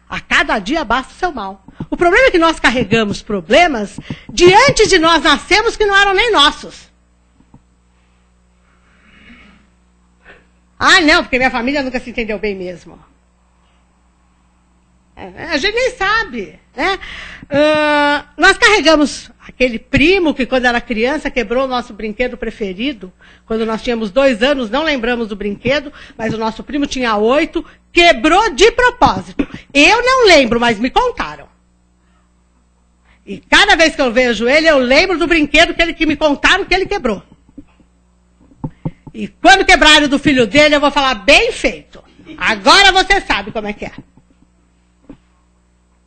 A cada dia basta o seu mal. O problema é que nós carregamos problemas de antes de nós nascermos que não eram nem nossos. Ah, não, porque minha família nunca se entendeu bem mesmo. A gente nem sabe, né? Nós carregamos aquele primo que quando era criança quebrou o nosso brinquedo preferido. Quando nós tínhamos 2 anos, não lembramos do brinquedo, mas o nosso primo tinha 8, quebrou de propósito. Eu não lembro, mas me contaram. E cada vez que eu vejo ele, eu lembro do brinquedo que me contaram que ele quebrou. E quando quebrarem do filho dele, eu vou falar, bem feito. Agora você sabe como é que é.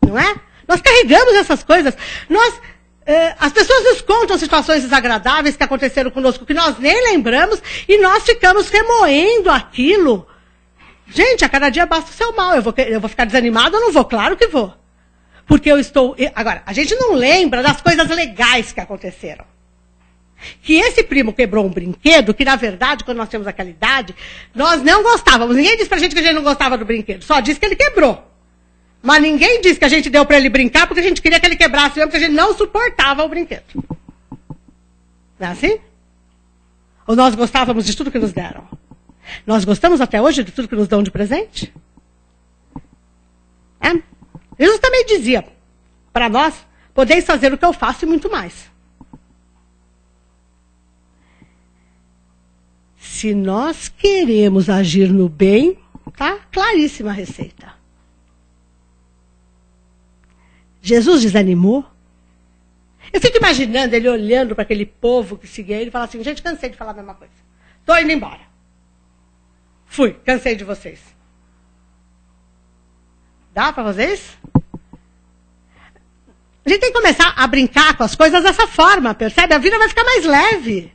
Não é? Nós carregamos essas coisas. As pessoas nos contam situações desagradáveis que aconteceram conosco, que nós nem lembramos, e nós ficamos remoendo aquilo. Gente, a cada dia basta o seu mal. Eu vou ficar desanimado ou não vou? Claro que vou. Porque eu estou... Agora, a gente não lembra das coisas legais que aconteceram. Que esse primo quebrou um brinquedo, que na verdade, quando nós tínhamos aquela idade, nós não gostávamos. Ninguém disse pra gente que a gente não gostava do brinquedo. Só disse que ele quebrou. Mas ninguém disse que a gente deu para ele brincar porque a gente queria que ele quebrasse mesmo, porque a gente não suportava o brinquedo. Não é assim? Ou nós gostávamos de tudo que nos deram? Nós gostamos até hoje de tudo que nos dão de presente? Jesus também dizia para nós, podeis fazer o que eu faço e muito mais. Se nós queremos agir no bem, tá claríssima a receita. Jesus desanimou. Eu fico imaginando ele olhando para aquele povo que seguia ele e falando assim, gente, cansei de falar a mesma coisa. Estou indo embora. Fui, cansei de vocês. Dá para vocês? A gente tem que começar a brincar com as coisas dessa forma, percebe? A vida vai ficar mais leve.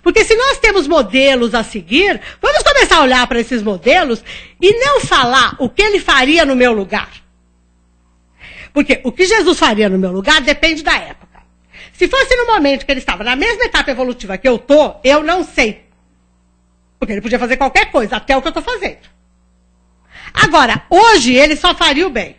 Porque se nós temos modelos a seguir, vamos começar a olhar para esses modelos e não falar o que ele faria no meu lugar. Porque o que Jesus faria no meu lugar depende da época. Se fosse no momento que ele estava na mesma etapa evolutiva que eu estou, eu não sei. Porque ele podia fazer qualquer coisa, até o que eu estou fazendo. Agora, hoje ele só faria o bem.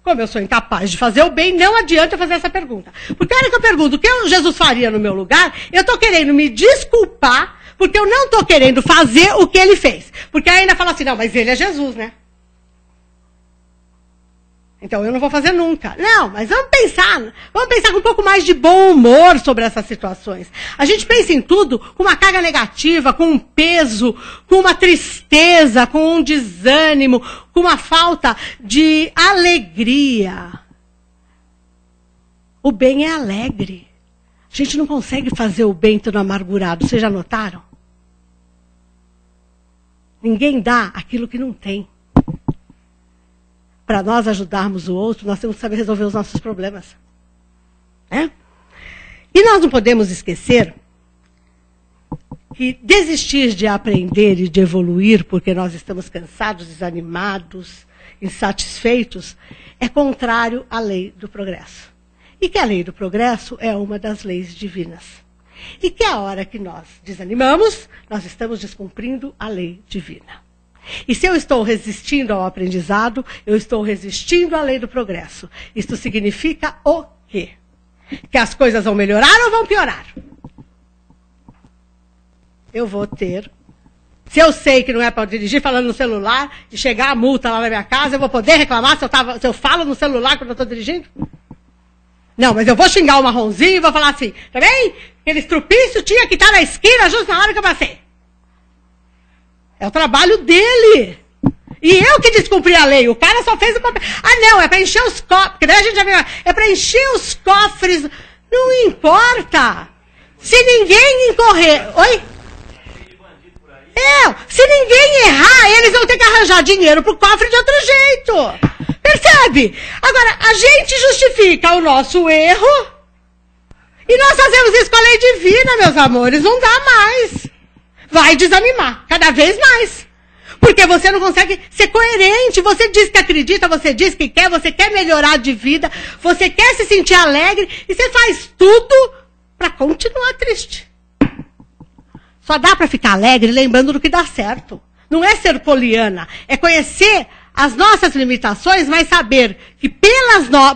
Como eu sou incapaz de fazer o bem, não adianta eu fazer essa pergunta. Porque a hora que eu pergunto o que Jesus faria no meu lugar, eu estou querendo me desculpar, porque eu não estou querendo fazer o que ele fez. Porque ainda fala assim, não, mas ele é Jesus, né? Então eu não vou fazer nunca. Não, mas vamos pensar com um pouco mais de bom humor sobre essas situações. A gente pensa em tudo com uma carga negativa, com um peso, com uma tristeza, com um desânimo, com uma falta de alegria. O bem é alegre. A gente não consegue fazer o bem todo amargurado. Vocês já notaram? Ninguém dá aquilo que não tem. Para nós ajudarmos o outro, nós temos que saber resolver os nossos problemas. Né? E nós não podemos esquecer que desistir de aprender e de evoluir porque nós estamos cansados, desanimados, insatisfeitos, é contrário à lei do progresso. E que a lei do progresso é uma das leis divinas. E que a hora que nós desanimamos, nós estamos descumprindo a lei divina. E se eu estou resistindo ao aprendizado, eu estou resistindo à lei do progresso. Isto significa o quê? Que as coisas vão melhorar ou vão piorar? Eu vou ter... Se eu sei que não é para dirigir falando no celular e chegar a multa lá na minha casa, eu vou poder reclamar se eu falo no celular quando eu estou dirigindo? Não, mas eu vou xingar o marronzinho e vou falar assim, tá bem? Aquele estrupício tinha que estar na esquina justo na hora que eu passei. É o trabalho dele. E eu que descumpri a lei. O cara só fez o papel. Ah, não, é para encher os cofres. Porque daí a gente já viu. É para encher os cofres. Não importa. Se ninguém incorrer... Oi? Se ninguém errar, eles vão ter que arranjar dinheiro pro cofre de outro jeito. Percebe? Agora, a gente justifica o nosso erro e nós fazemos isso com a lei divina, meus amores. Não dá mais. Vai desanimar, cada vez mais. Porque você não consegue ser coerente. Você diz que acredita, você diz que quer, você quer melhorar de vida, você quer se sentir alegre e você faz tudo para continuar triste. Só dá para ficar alegre lembrando do que dá certo. Não é ser poliana, é conhecer as nossas limitações, mas saber que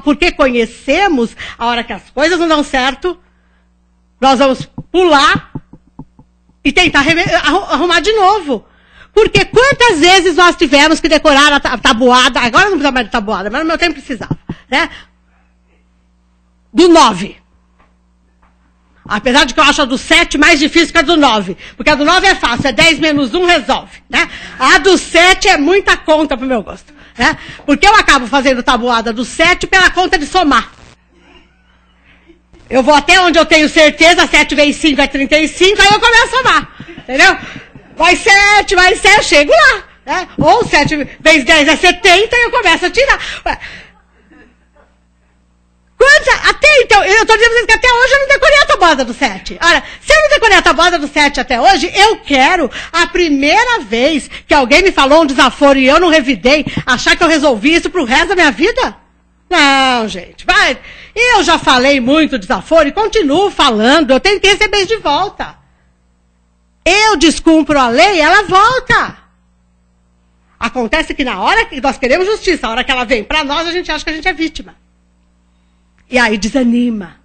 porque conhecemos, a hora que as coisas não dão certo, nós vamos pular e tentar arrumar de novo. Porque quantas vezes nós tivemos que decorar a tabuada, agora não precisa mais de tabuada, mas no meu tempo precisava, né? Do 9. Apesar de que eu acho a do 7 mais difícil que a do 9. Porque a do 9 é fácil, é 10 menos 1 resolve, né? A do 7 é muita conta pro meu gosto, né? Porque eu acabo fazendo tabuada do 7 pela conta de somar. Eu vou até onde eu tenho certeza, 7 vezes 5 é 35, aí eu começo a somar, entendeu? Vai 7, chego lá, né? Ou 7 vezes 10 é 70 e eu começo a tirar. Até então, eu estou dizendo que até hoje eu não decorei a tabuada do 7. Olha, se eu não decorei a tabuada do 7 até hoje, eu quero, a primeira vez que alguém me falou um desaforo e eu não revidei, achar que eu resolvi isso pro resto da minha vida? Não, gente, vai. Eu já falei muito desaforo e continuo falando, eu tenho que receber isso de volta. Eu descumpro a lei, ela volta. Acontece que na hora que nós queremos justiça, na hora que ela vem para nós, a gente acha que a gente é vítima. E aí desanima.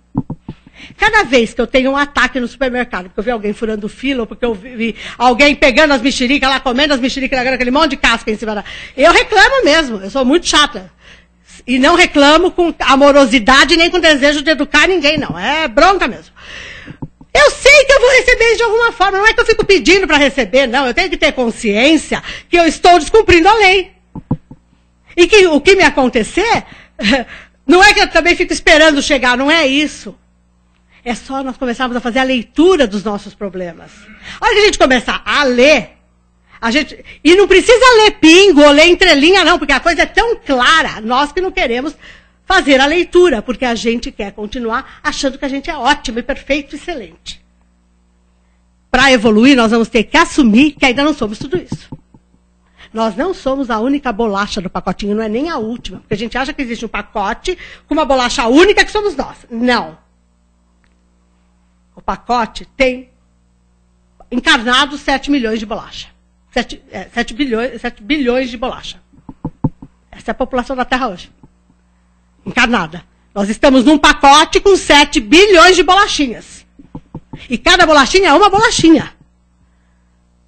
Cada vez que eu tenho um ataque no supermercado, porque eu vi alguém furando fila, ou porque eu vi alguém pegando as mexericas lá, comendo as mexericas, aquele monte de casca em cima da... Eu reclamo mesmo, eu sou muito chata. E não reclamo com amorosidade, nem com desejo de educar ninguém, não. É bronca mesmo. Eu sei que eu vou receber isso de alguma forma, não é que eu fico pedindo para receber, não. Eu tenho que ter consciência que eu estou descumprindo a lei. E que o que me acontecer... Não é que eu também fico esperando chegar, não é isso. É só nós começarmos a fazer a leitura dos nossos problemas. A hora que a gente começar a ler, e não precisa ler pingo ou ler entrelinha, não, porque a coisa é tão clara, nós que não queremos fazer a leitura, porque a gente quer continuar achando que a gente é ótimo, e perfeito, excelente. Para evoluir, nós vamos ter que assumir que ainda não somos tudo isso. Nós não somos a única bolacha do pacotinho, não é nem a última. Porque a gente acha que existe um pacote com uma bolacha única que somos nós. Não. O pacote tem encarnado 7 milhões de bolacha. 7 bilhões de bolacha. Essa é a população da Terra hoje. Encarnada. Nós estamos num pacote com 7 bilhões de bolachinhas. E cada bolachinha é uma bolachinha.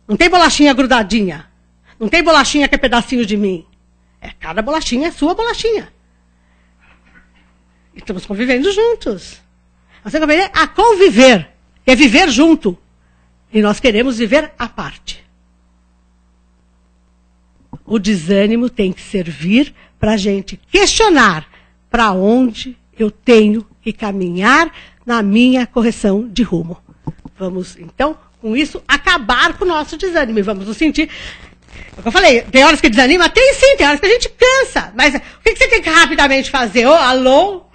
Não tem bolachinha grudadinha. Não tem bolachinha que é pedacinho de mim. Cada bolachinha é sua bolachinha. E estamos convivendo juntos. Nós temos que aprender a conviver. Que é viver junto. E nós queremos viver à parte. O desânimo tem que servir para a gente questionar para onde eu tenho que caminhar na minha correção de rumo. Vamos, então, com isso, acabar com o nosso desânimo. E vamos nos sentir... É o que eu falei, tem horas que desanima? Tem sim, tem horas que a gente cansa. Mas o que você tem que rapidamente fazer? Alô,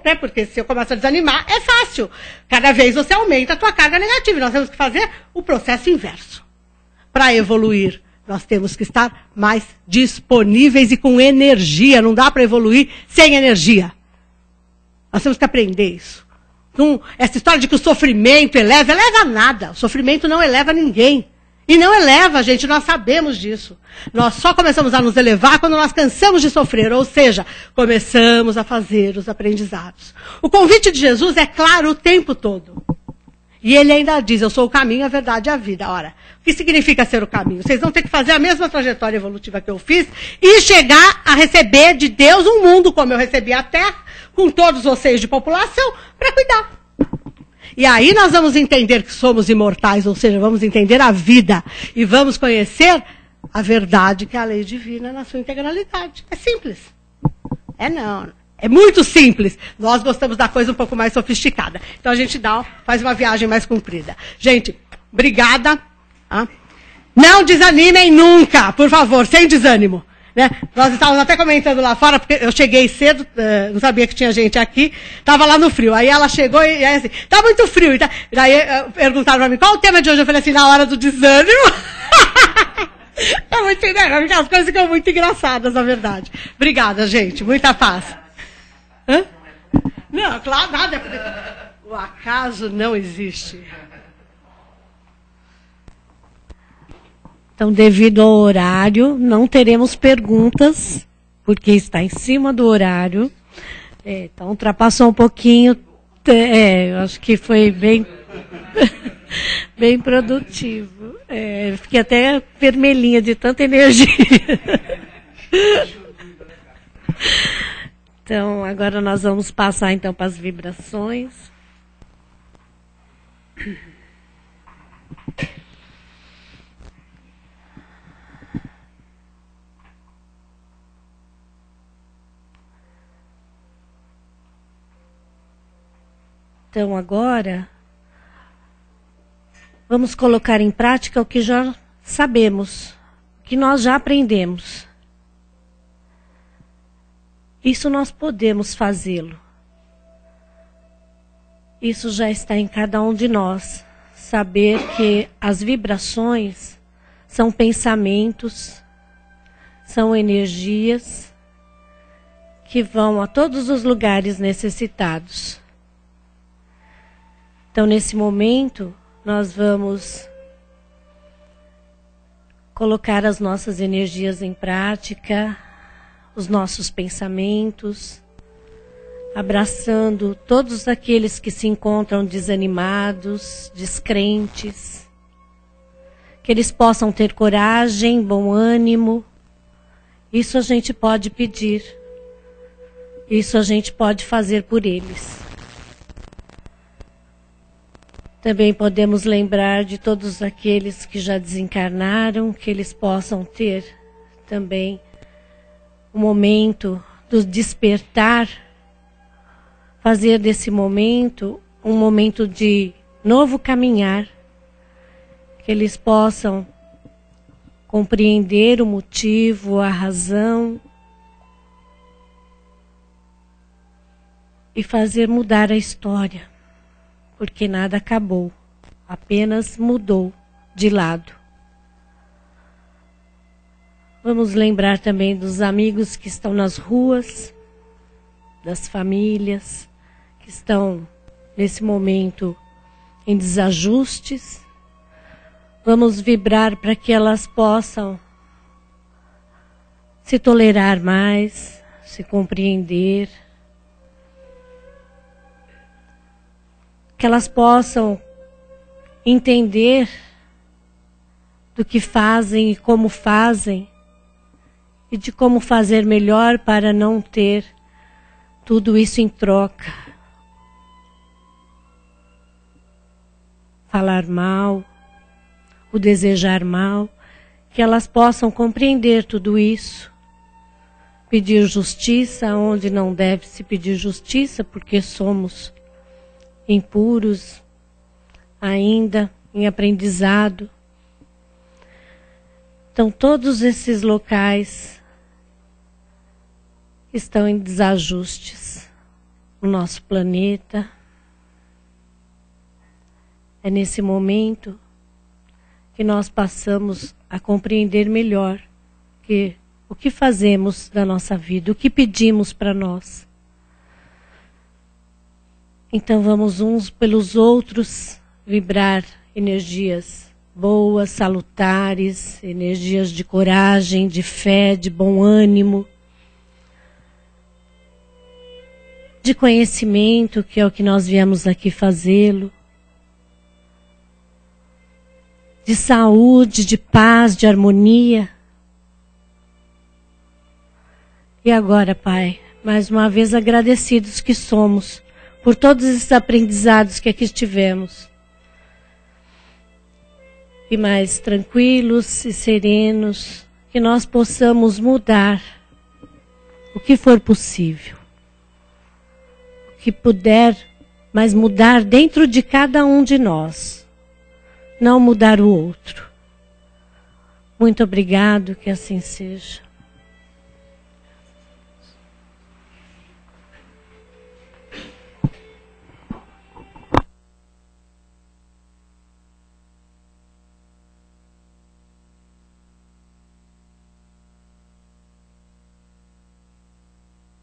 né? Porque se eu começo a desanimar, é fácil. Cada vez você aumenta a tua carga negativa. Nós temos que fazer o processo inverso. Para evoluir, nós temos que estar mais disponíveis e com energia. Não dá para evoluir sem energia. Nós temos que aprender isso. Então, essa história de que o sofrimento eleva nada. O sofrimento não eleva ninguém. E não eleva, gente, nós sabemos disso. Nós só começamos a nos elevar quando nós cansamos de sofrer, ou seja, começamos a fazer os aprendizados. O convite de Jesus é claro o tempo todo. E ele ainda diz, eu sou o caminho, a verdade e a vida. Ora, o que significa ser o caminho? Vocês vão ter que fazer a mesma trajetória evolutiva que eu fiz e chegar a receber de Deus um mundo como eu recebi a Terra, com todos vocês de população, para cuidar. E aí nós vamos entender que somos imortais, ou seja, vamos entender a vida e vamos conhecer a verdade que é a lei divina na sua integralidade. É simples. Não. É muito simples. Nós gostamos da coisa um pouco mais sofisticada. Então a gente faz uma viagem mais comprida. Gente, obrigada. Não desanimem nunca, por favor, sem desânimo. Né? Nós estávamos até comentando lá fora, porque eu cheguei cedo, não sabia que tinha gente aqui, estava lá no frio. Aí ela chegou e aí assim, tá muito frio. Daí perguntaram para mim, qual o tema de hoje? Eu falei assim, na hora do desânimo. É muito, né? As coisas ficam muito engraçadas, na verdade. Obrigada, gente. Muita paz. Não, claro, nada. O acaso não existe. Então, devido ao horário, não teremos perguntas, porque está em cima do horário. Então, ultrapassou um pouquinho. Eu acho que foi bem, bem produtivo. Fiquei até vermelhinha de tanta energia. Então, agora nós vamos passar então para as vibrações. Então, agora, vamos colocar em prática o que já sabemos, o que nós já aprendemos. Isso nós podemos fazê-lo. Isso já está em cada um de nós. Saber que as vibrações são pensamentos, são energias que vão a todos os lugares necessitados. Então, nesse momento, nós vamos colocar as nossas energias em prática, os nossos pensamentos, abraçando todos aqueles que se encontram desanimados, descrentes, que eles possam ter coragem, bom ânimo. Isso a gente pode pedir, isso a gente pode fazer por eles. Também podemos lembrar de todos aqueles que já desencarnaram, que eles possam ter também o momento do despertar, fazer desse momento um momento de novo caminhar, que eles possam compreender o motivo, a razão e fazer mudar a história. Porque nada acabou, apenas mudou de lado. Vamos lembrar também dos amigos que estão nas ruas, das famílias que estão nesse momento em desajustes. Vamos vibrar para que elas possam se tolerar mais, se compreender. Que elas possam entender do que fazem e como fazem, e de como fazer melhor para não ter tudo isso em troca. Falar mal, o desejar mal, que elas possam compreender tudo isso, pedir justiça onde não deve se pedir justiça, porque somos impuros, ainda em aprendizado. Então, todos esses locais estão em desajustes no nosso planeta. É nesse momento que nós passamos a compreender melhor o que fazemos da nossa vida, o que pedimos para nós. Então vamos uns pelos outros vibrar energias boas, salutares, energias de coragem, de fé, de bom ânimo, de conhecimento, que é o que nós viemos aqui fazê-lo, de saúde, de paz, de harmonia. E agora, Pai, mais uma vez agradecidos que somos por todos esses aprendizados que aqui tivemos. E mais tranquilos e serenos, que nós possamos mudar o que for possível. O que puder, mas mudar dentro de cada um de nós. Não mudar o outro. Muito obrigado, que assim seja.